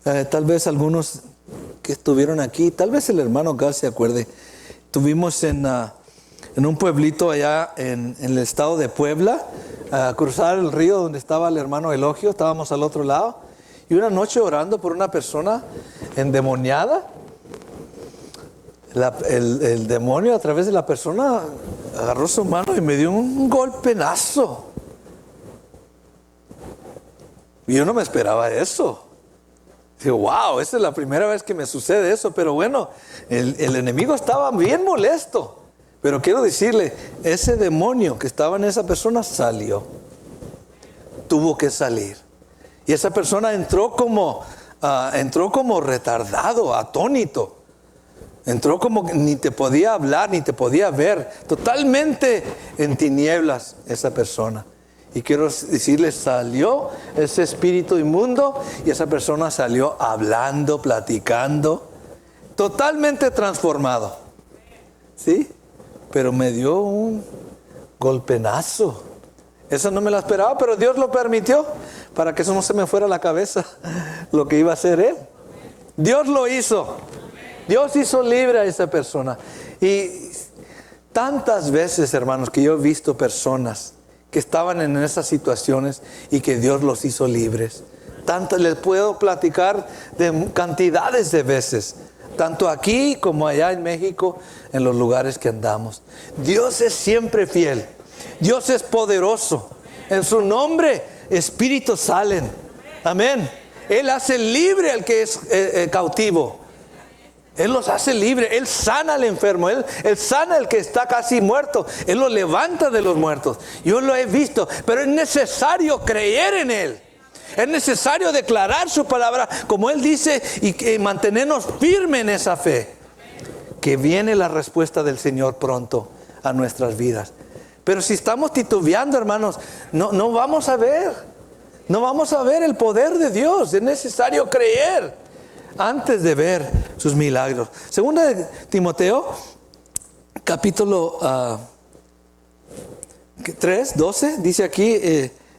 tal vez algunos que estuvieron aquí, tal vez el hermano Gal se acuerde. Estuvimos en un pueblito allá en el estado de Puebla, a cruzar el río donde estaba el hermano Elogio. Estábamos al otro lado. Y una noche orando por una persona endemoniada. El demonio a través de la persona agarró su mano y me dio un golpenazo. Y yo no me esperaba eso. Digo, wow, esa es la primera vez que me sucede eso. Pero bueno, el enemigo estaba bien molesto. Pero quiero decirle, ese demonio que estaba en esa persona salió. Tuvo que salir. Y esa persona entró como retardado, atónito. Entró como que ni te podía hablar, ni te podía ver. Totalmente en tinieblas esa persona. Y quiero decirles, salió ese espíritu inmundo y esa persona salió hablando, platicando. Totalmente transformado. ¿Sí? Pero me dio un golpenazo. Eso no me lo esperaba, pero Dios lo permitió para que eso no se me fuera a la cabeza lo que iba a hacer Él. Dios lo hizo. Dios hizo libre a esa persona. Y tantas veces, hermanos, que yo he visto personas que estaban en esas situaciones y que Dios los hizo libres. Tanto les puedo platicar de cantidades de veces, tanto aquí como allá en México, en los lugares que andamos. Dios es siempre fiel. Dios es poderoso. En su nombre, espíritus salen. Amén. Él hace libre al que es cautivo. Él los hace libre. Él sana al enfermo. Él sana al que está casi muerto. Él lo levanta de los muertos. Yo lo he visto. Pero es necesario creer en Él. Es necesario declarar su palabra como Él dice y mantenernos firmes en esa fe. Que viene la respuesta del Señor pronto a nuestras vidas. Pero si estamos titubeando, hermanos, no vamos a ver. No vamos a ver el poder de Dios. Es necesario creer antes de ver sus milagros. Segunda de Timoteo, capítulo 3:12, dice aquí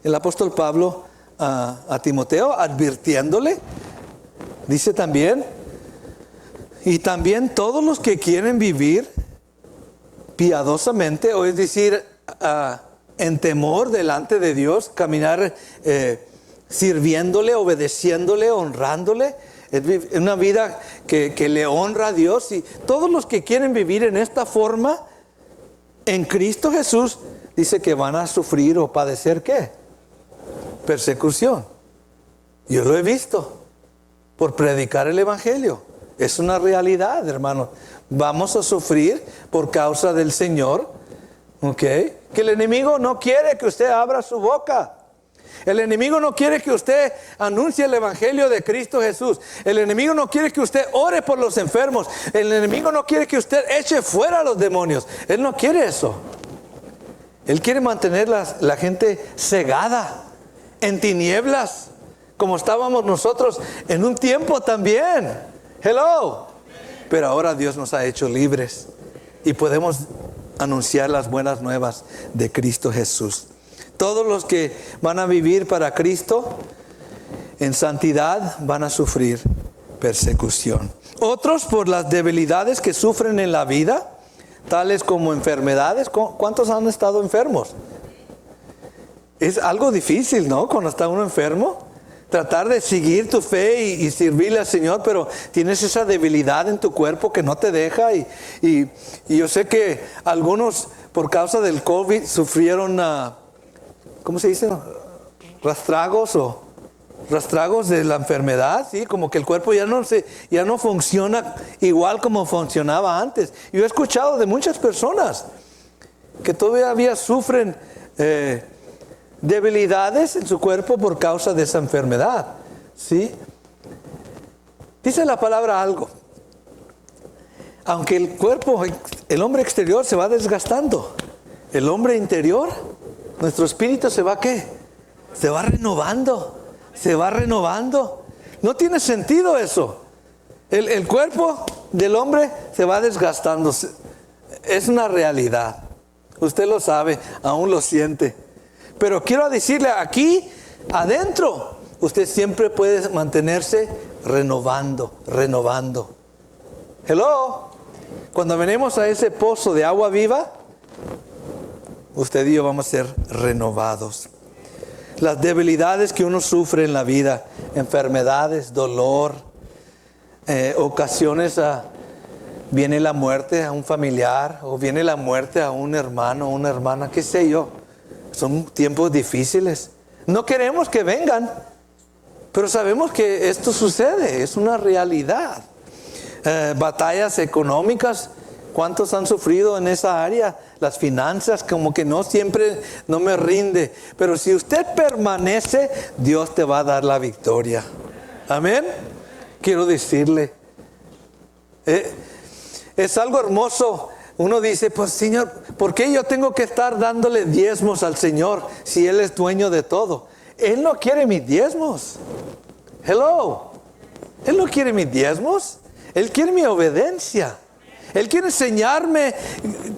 el apóstol Pablo a Timoteo, advirtiéndole, dice también, y también todos los que quieren vivir piadosamente, o es decir, en temor delante de Dios, caminar sirviéndole, obedeciéndole, honrándole, es una vida que le honra a Dios. Y todos los que quieren vivir en esta forma, en Cristo Jesús, dice que van a sufrir o padecer ¿qué? Persecución. Yo lo he visto por predicar el evangelio. Es una realidad, hermano. Vamos a sufrir por causa del Señor. ¿Ok? Que el enemigo no quiere que usted abra su boca. El enemigo no quiere que usted anuncie el evangelio de Cristo Jesús. El enemigo no quiere que usted ore por los enfermos. El enemigo no quiere que usted eche fuera a los demonios. Él no quiere eso. Él quiere mantener la gente cegada, en tinieblas, como estábamos nosotros en un tiempo también. Hello. Pero ahora Dios nos ha hecho libres y podemos anunciar las buenas nuevas de Cristo Jesús. Todos los que van a vivir para Cristo en santidad van a sufrir persecución. Otros por las debilidades que sufren en la vida, tales como enfermedades. ¿Cuántos han estado enfermos? Es algo difícil, ¿no? Cuando está uno enfermo, tratar de seguir tu fe y servirle al Señor, pero tienes esa debilidad en tu cuerpo que no te deja. Y yo sé que algunos por causa del COVID sufrieron, ¿cómo se dice? Rastragos de la enfermedad, ¿sí? Como que el cuerpo ya no funciona igual como funcionaba antes. Yo he escuchado de muchas personas que todavía sufren debilidades en su cuerpo por causa de esa enfermedad, ¿sí? Dice la palabra algo. Aunque el cuerpo, el hombre exterior se va desgastando, el hombre interior, nuestro espíritu se va, ¿qué? Se va renovando. Se va renovando. No tiene sentido eso. El cuerpo del hombre se va desgastando. Es una realidad. Usted lo sabe, aún lo siente. Pero quiero decirle, aquí adentro, usted siempre puede mantenerse renovando. Hello. Cuando venimos a ese pozo de agua viva, usted y yo vamos a ser renovados. Las debilidades que uno sufre en la vida, enfermedades, dolor, ocasiones viene la muerte a un familiar o viene la muerte a un hermano o una hermana, qué sé yo. Son tiempos difíciles. No queremos que vengan, pero sabemos que esto sucede, es una realidad. Batallas económicas, ¿cuántos han sufrido en esa área? Las finanzas, como que no siempre, no me rinde. Pero si usted permanece, Dios te va a dar la victoria. Amén. Quiero decirle, es algo hermoso. Uno dice, pues Señor, ¿por qué yo tengo que estar dándole diezmos al Señor si Él es dueño de todo? Él no quiere mis diezmos. Hello. Él no quiere mis diezmos. Él quiere mi obediencia. Él quiere enseñarme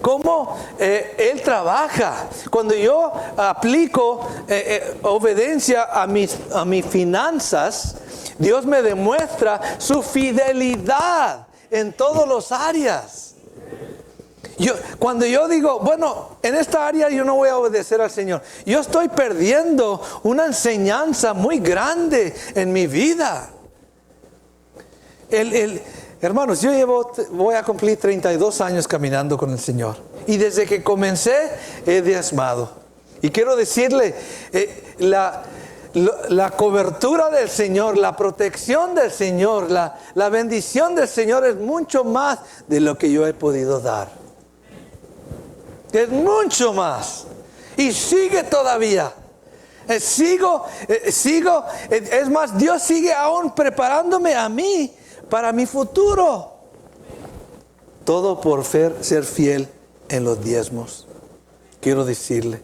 cómo Él trabaja. Cuando yo aplico obediencia a mis finanzas, Dios me demuestra su fidelidad en todas las áreas. Cuando yo digo, bueno, en esta área yo no voy a obedecer al Señor, yo estoy perdiendo una enseñanza muy grande en mi vida. Hermanos, voy a cumplir 32 años caminando con el Señor. Y desde que comencé, he diezmado. Y quiero decirle, la cobertura del Señor, la protección del Señor, la bendición del Señor es mucho más de lo que yo he podido dar. Es mucho más. Y sigue todavía. Sigo. Es más, Dios sigue aún preparándome a mí para mi futuro. Todo por ser fiel en los diezmos. Quiero decirle,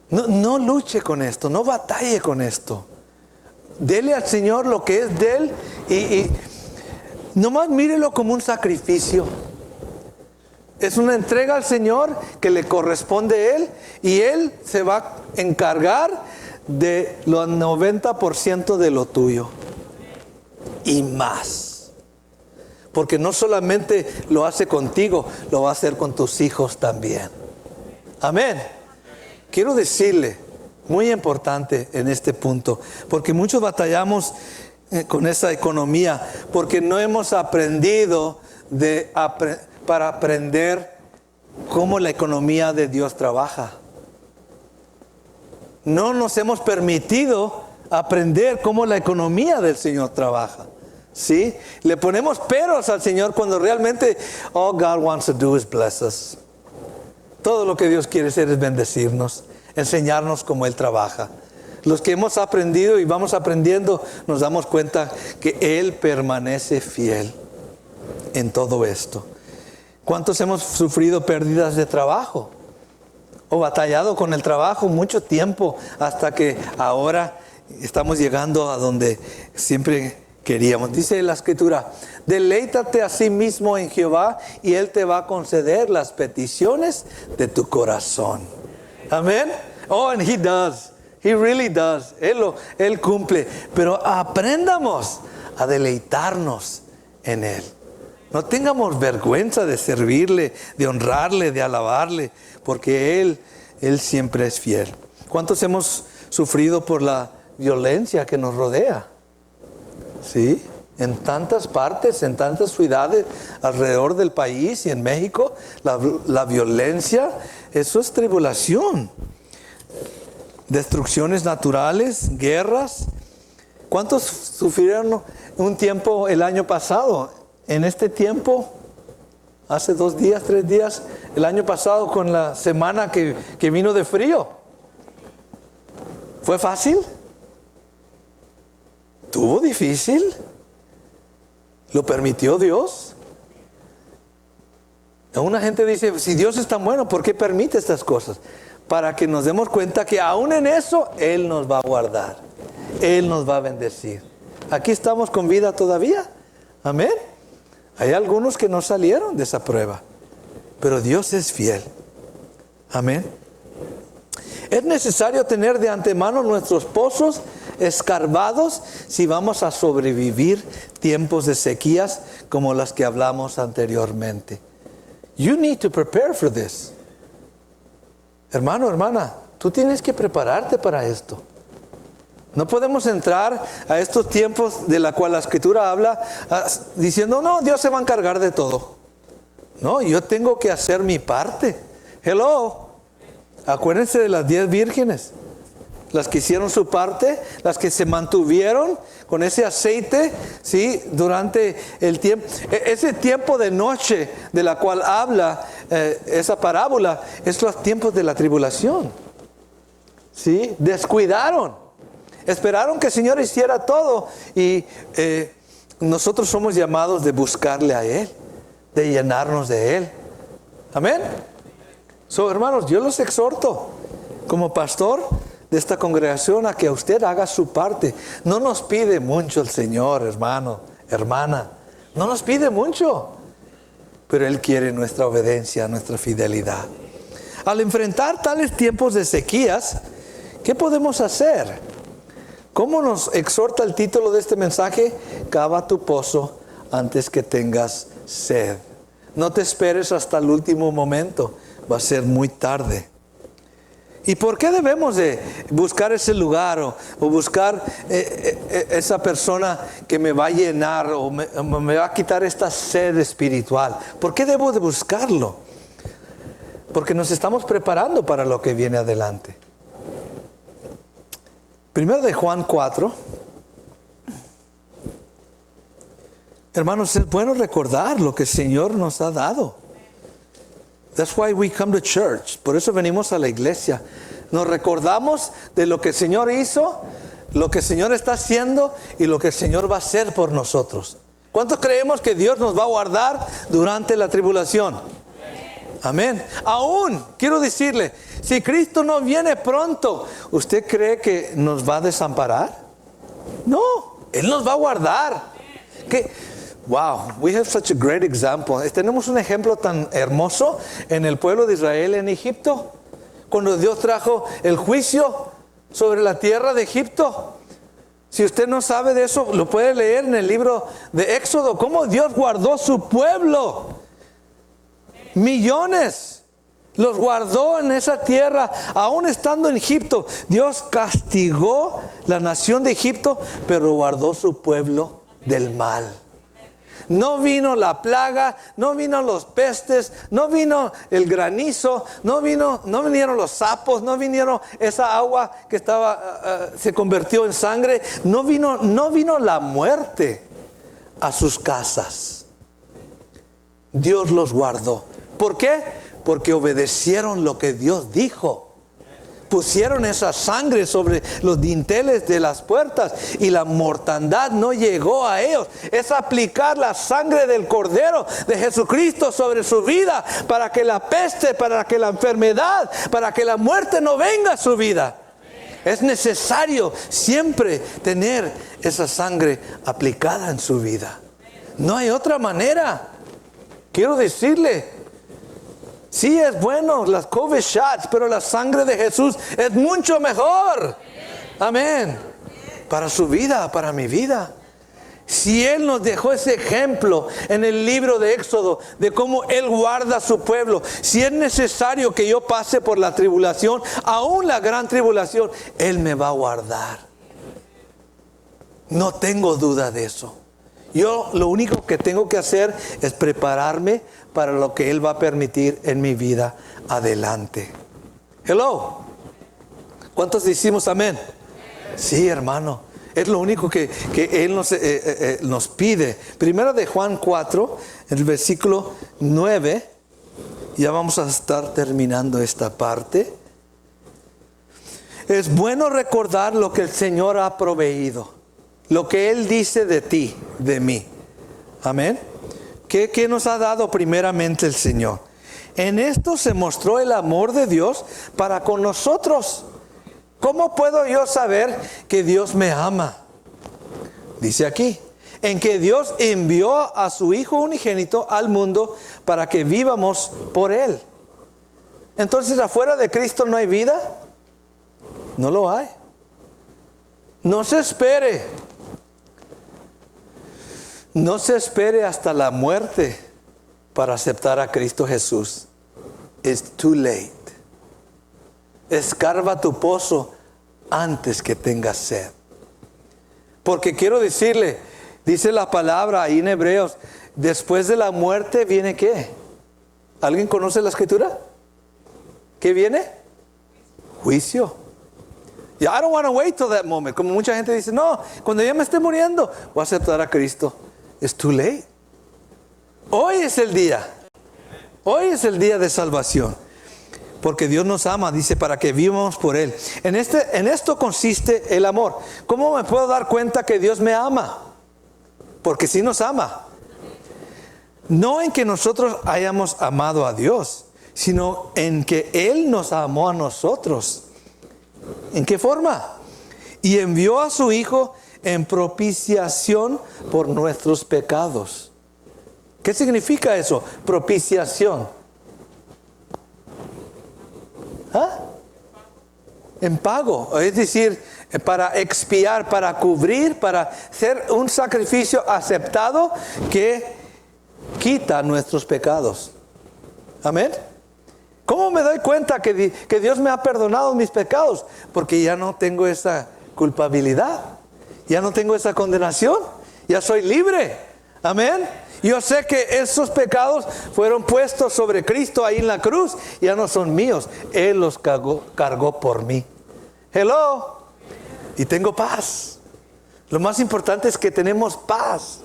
no luche con esto, no batalle con esto. Dele al Señor lo que es de Él y nomás mírelo como un sacrificio. Es una entrega al Señor que le corresponde a Él y Él se va a encargar de los 90% de lo tuyo. Y más. Porque no solamente lo hace contigo, lo va a hacer con tus hijos también. Amén. Quiero decirle, muy importante en este punto, porque muchos batallamos con esa economía, porque no hemos aprendido para aprender cómo la economía de Dios trabaja. No nos hemos permitido aprender cómo la economía del Señor trabaja. ¿Sí? Le ponemos peros al Señor cuando realmente all God wants to do is bless us. Todo lo que Dios quiere hacer es bendecirnos, enseñarnos cómo Él trabaja. Los que hemos aprendido y vamos aprendiendo, nos damos cuenta que Él permanece fiel en todo esto. ¿Cuántos hemos sufrido pérdidas de trabajo? o batallado con el trabajo mucho tiempo hasta que ahora estamos llegando a donde siempre queríamos. Dice la Escritura, deleítate a sí mismo en Jehová y Él te va a conceder las peticiones de tu corazón. Amén. Oh, and He does. He really does. Él cumple. Pero aprendamos a deleitarnos en Él. No tengamos vergüenza de servirle, de honrarle, de alabarle, porque Él siempre es fiel. ¿Cuántos hemos sufrido por la violencia que nos rodea? Sí, en tantas partes, en tantas ciudades alrededor del país y en México, la violencia, eso es tribulación. Destrucciones naturales, guerras. ¿Cuántos sufrieron un tiempo el año pasado? En este tiempo, hace 2 días, 3 días, el año pasado con la semana que vino de frío. ¿Fue fácil? ¿Tuvo difícil? ¿Lo permitió Dios? Una gente dice, si Dios es tan bueno, ¿por qué permite estas cosas? Para que nos demos cuenta que aún en eso, Él nos va a guardar. Él nos va a bendecir. Aquí estamos con vida todavía. Amén. Hay algunos que no salieron de esa prueba, pero Dios es fiel. Amén. Es necesario tener de antemano nuestros pozos escarbados si vamos a sobrevivir tiempos de sequías como las que hablamos anteriormente. You need to prepare for this. Hermano, hermana, tú tienes que prepararte para esto. No podemos entrar a estos tiempos de la cual la Escritura habla diciendo, no, Dios se va a encargar de todo. No, yo tengo que hacer mi parte. Hello. Acuérdense de las 10 vírgenes. Las que hicieron su parte, las que se mantuvieron con ese aceite, ¿sí? Durante el tiempo. Ese tiempo de noche de la cual habla esa parábola, es los tiempos de la tribulación. ¿Sí? Descuidaron. Esperaron que el Señor hiciera todo y nosotros somos llamados de buscarle a Él, de llenarnos de Él. Amén. Hermanos, yo los exhorto como pastor de esta congregación a que usted haga su parte. No nos pide mucho el Señor, hermano, hermana. No nos pide mucho, pero Él quiere nuestra obediencia, nuestra fidelidad. Al enfrentar tales tiempos de sequías, ¿qué podemos hacer? ¿Cómo nos exhorta el título de este mensaje? Cava tu pozo antes que tengas sed. No te esperes hasta el último momento. Va a ser muy tarde. ¿Y por qué debemos de buscar ese lugar o buscar esa persona que me va a llenar o me va a quitar esta sed espiritual? ¿Por qué debo de buscarlo? Porque nos estamos preparando para lo que viene adelante. Primero de Juan 4. Hermanos, es bueno recordar lo que el Señor nos ha dado. That's why we come to church. Por eso venimos a la iglesia. Nos recordamos de lo que el Señor hizo, lo que el Señor está haciendo y lo que el Señor va a hacer por nosotros. ¿Cuántos creemos que Dios nos va a guardar durante la tribulación? Amén. Aún, quiero decirle, si Cristo no viene pronto, ¿usted cree que nos va a desamparar? No, Él nos va a guardar. Wow, we have such a great example. Tenemos un ejemplo tan hermoso en el pueblo de Israel en Egipto. Cuando Dios trajo el juicio sobre la tierra de Egipto. Si usted no sabe de eso, lo puede leer en el libro de Éxodo. Cómo Dios guardó su pueblo. Millones los guardó en esa tierra, aún estando en Egipto. Dios castigó la nación de Egipto, pero guardó su pueblo del mal. No vino la plaga, no vino los pestes, no vino el granizo, no vinieron los sapos, no vinieron esa agua que se convirtió en sangre, no vino la muerte a sus casas. Dios los guardó. ¿Por qué? Porque obedecieron lo que Dios dijo. pusieron esa sangre sobre los dinteles de las puertas y la mortandad no llegó a ellos. Es aplicar la sangre del Cordero de Jesucristo sobre su vida para que la peste, para que la enfermedad, para que la muerte no venga a su vida. Es necesario siempre tener esa sangre aplicada en su vida. No hay otra manera. Quiero decirle, sí es bueno las COVID shots, pero la sangre de Jesús es mucho mejor. Amén. Para su vida, para mi vida. Si Él nos dejó ese ejemplo en el libro de Éxodo de cómo Él guarda a su pueblo, si es necesario que yo pase por la tribulación, aún la gran tribulación, Él me va a guardar. No tengo duda de eso. Yo lo único que tengo que hacer es prepararme para lo que Él va a permitir en mi vida adelante. Hello. ¿Cuántos decimos amén? Sí, hermano. Es lo único que Él nos pide. Primero de Juan 4, el versículo 9. Ya vamos a estar terminando esta parte. Es bueno recordar lo que el Señor ha proveído. Lo que Él dice de ti, de mí. Amén. ¿Qué nos ha dado primeramente el Señor? En esto se mostró el amor de Dios para con nosotros. ¿Cómo puedo yo saber que Dios me ama? Dice aquí, en que Dios envió a su Hijo unigénito al mundo para que vivamos por Él. Entonces, ¿afuera de Cristo no hay vida? No lo hay. No se espere. No se espere hasta la muerte para aceptar a Cristo Jesús. It's too late. Escarba tu pozo antes que tengas sed. Porque quiero decirle, dice la palabra ahí en Hebreos, después de la muerte viene ¿qué? ¿Alguien conoce la escritura? ¿Qué viene? Juicio. I don't want to wait till that moment. Como mucha gente dice, no, cuando ya me esté muriendo, voy a aceptar a Cristo. It's too late. Hoy es el día. Hoy es el día de salvación. Porque Dios nos ama, dice, para que vivamos por Él. En esto consiste el amor. ¿Cómo me puedo dar cuenta que Dios me ama? Porque sí nos ama. No en que nosotros hayamos amado a Dios, sino en que Él nos amó a nosotros. ¿En qué forma? Y envió a su Hijo en propiciación por nuestros pecados. ¿Qué significa eso? Propiciación. ¿Ah? En pago, es decir, para expiar, para cubrir, para hacer un sacrificio aceptado que quita nuestros pecados. Amén. ¿Cómo me doy cuenta que Dios me ha perdonado mis pecados? Porque ya no tengo esa culpabilidad, ya no tengo esa condenación, ya soy libre. Amén. Yo sé que esos pecados fueron puestos sobre Cristo ahí en la cruz, ya no son míos. Él los cargó por mí. Hello. Y tengo paz. Lo más importante es que tenemos paz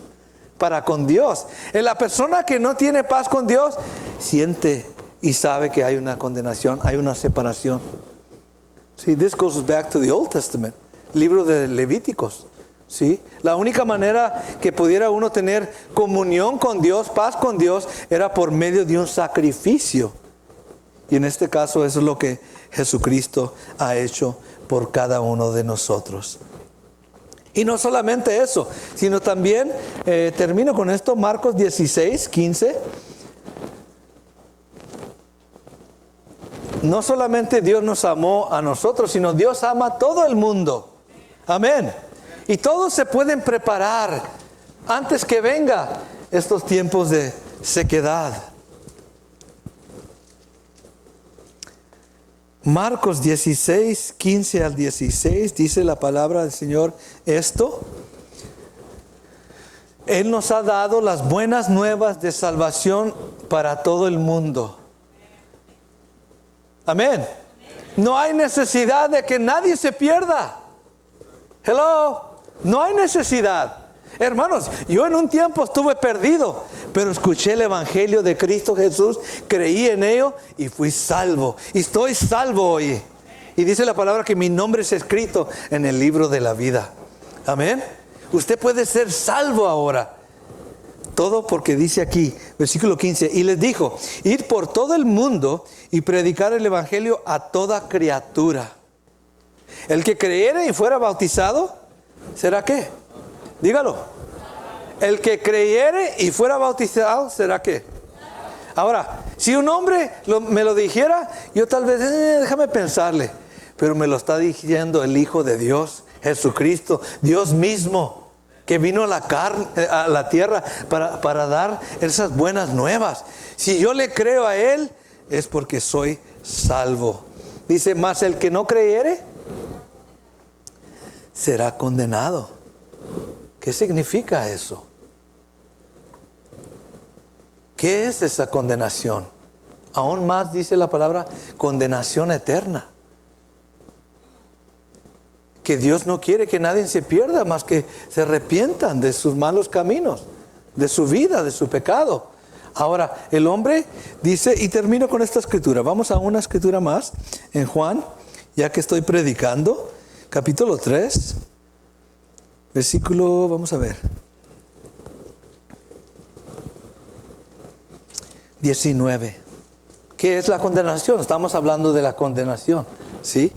para con Dios. En la persona que no tiene paz con Dios, siente y sabe que hay una condenación, hay una separación. See, this goes back to the Old Testament, libro de Levíticos. ¿Sí? La única manera que pudiera uno tener comunión con Dios, paz con Dios, era por medio de un sacrificio. Y en este caso eso es lo que Jesucristo ha hecho por cada uno de nosotros. Y no solamente eso, sino también, termino con esto, Marcos 16, 15. No solamente Dios nos amó a nosotros, sino Dios ama a todo el mundo. Amén. Y todos se pueden preparar antes que venga estos tiempos de sequedad. Marcos 16, 15 al 16, dice la palabra del Señor esto. Él nos ha dado las buenas nuevas de salvación para todo el mundo. Amén. No hay necesidad de que nadie se pierda. Hello. No hay necesidad. Hermanos, yo en un tiempo estuve perdido, pero escuché el Evangelio de Cristo Jesús, creí en ello y fui salvo. Y estoy salvo hoy. Y dice la palabra que mi nombre es escrito en el libro de la vida. Amén. Usted puede ser salvo ahora. Todo porque dice aquí, versículo 15, y les dijo, id por todo el mundo y predicar el evangelio a toda criatura. El que creyere y fuera bautizado, ¿será qué? Dígalo. El que creyere y fuera bautizado, ¿será qué? Ahora, si un hombre me lo dijera, yo tal vez, déjame pensarle. Pero me lo está diciendo el Hijo de Dios, Jesucristo, Dios mismo, que vino a la tierra para dar esas buenas nuevas. Si yo le creo a Él, es porque soy salvo. Dice, mas el que no creyere, será condenado. ¿Qué significa eso? ¿Qué es esa condenación? Aún más dice la palabra, condenación eterna. Que Dios no quiere que nadie se pierda, más que se arrepientan de sus malos caminos, de su vida, de su pecado. Ahora, el hombre dice, y termino con esta escritura. Vamos a una escritura más en Juan, ya que estoy predicando, capítulo 3, versículo, vamos a ver, 19. ¿Qué es la condenación? Estamos hablando de la condenación, ¿sí?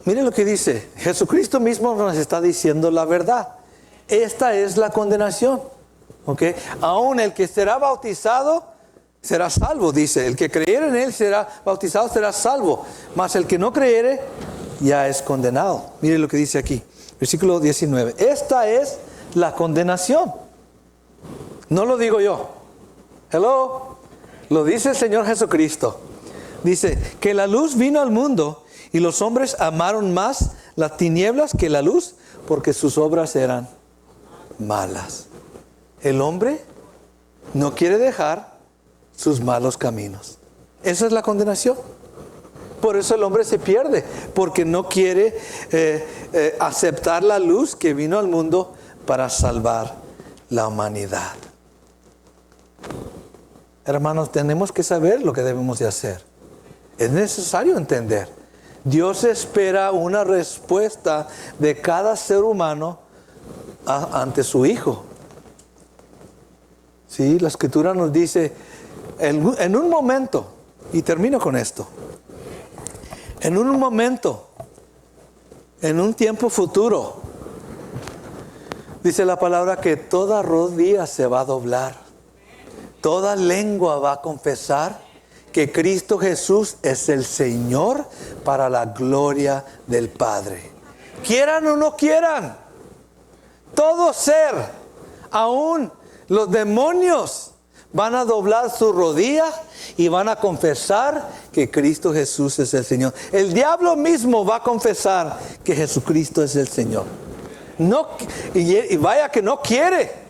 Mire lo que dice. Jesucristo mismo nos está diciendo la verdad. Esta es la condenación. ¿Ok? Aún el que será bautizado será salvo, dice. El que creyere en Él será bautizado, será salvo. Mas el que no creyere ya es condenado. Mire lo que dice aquí. Versículo 19. Esta es la condenación. No lo digo yo. Hello. Lo dice el Señor Jesucristo. Dice que la luz vino al mundo y los hombres amaron más las tinieblas que la luz porque sus obras eran malas. El hombre no quiere dejar sus malos caminos. Esa es la condenación. Por eso el hombre se pierde, porque no quiere aceptar la luz que vino al mundo para salvar la humanidad. Hermanos, tenemos que saber lo que debemos de hacer. Es necesario entender. Dios espera una respuesta de cada ser humano ante su Hijo. Sí, la Escritura nos dice, en un momento, y termino con esto, en un momento, en un tiempo futuro, dice la palabra que toda rodilla se va a doblar, toda lengua va a confesar que Cristo Jesús es el Señor para la gloria del Padre. Quieran o no quieran, todo ser, aún los demonios, van a doblar su rodilla y van a confesar que Cristo Jesús es el Señor. El diablo mismo va a confesar que Jesucristo es el Señor. No, y vaya que no quiere.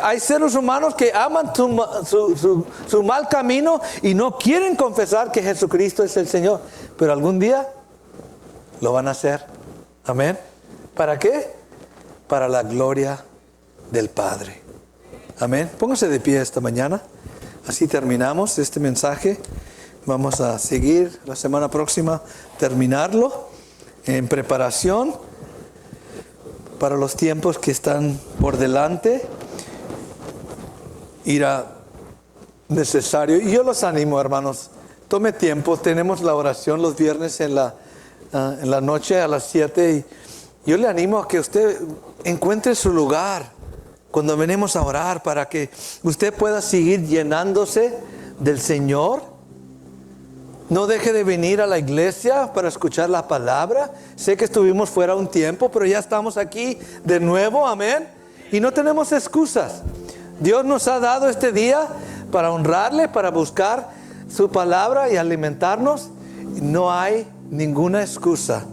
Hay seres humanos que aman su mal camino y no quieren confesar que Jesucristo es el Señor. Pero algún día lo van a hacer. Amén. ¿Para qué? Para la gloria del Padre. Amén. Póngase de pie esta mañana. Así terminamos este mensaje. Vamos a seguir la semana próxima, terminarlo en preparación para los tiempos que están por delante. Irá necesario. Y yo los animo, hermanos. Tome tiempo. Tenemos la oración los viernes en la noche a las 7. Y yo le animo a que usted encuentre su lugar cuando venimos a orar, para que usted pueda seguir llenándose del Señor. No deje de venir a la iglesia para escuchar la palabra. Sé que estuvimos fuera un tiempo, pero ya estamos aquí de nuevo, amén. Y no tenemos excusas. Dios nos ha dado este día para honrarle, para buscar su palabra y alimentarnos. No hay ninguna excusa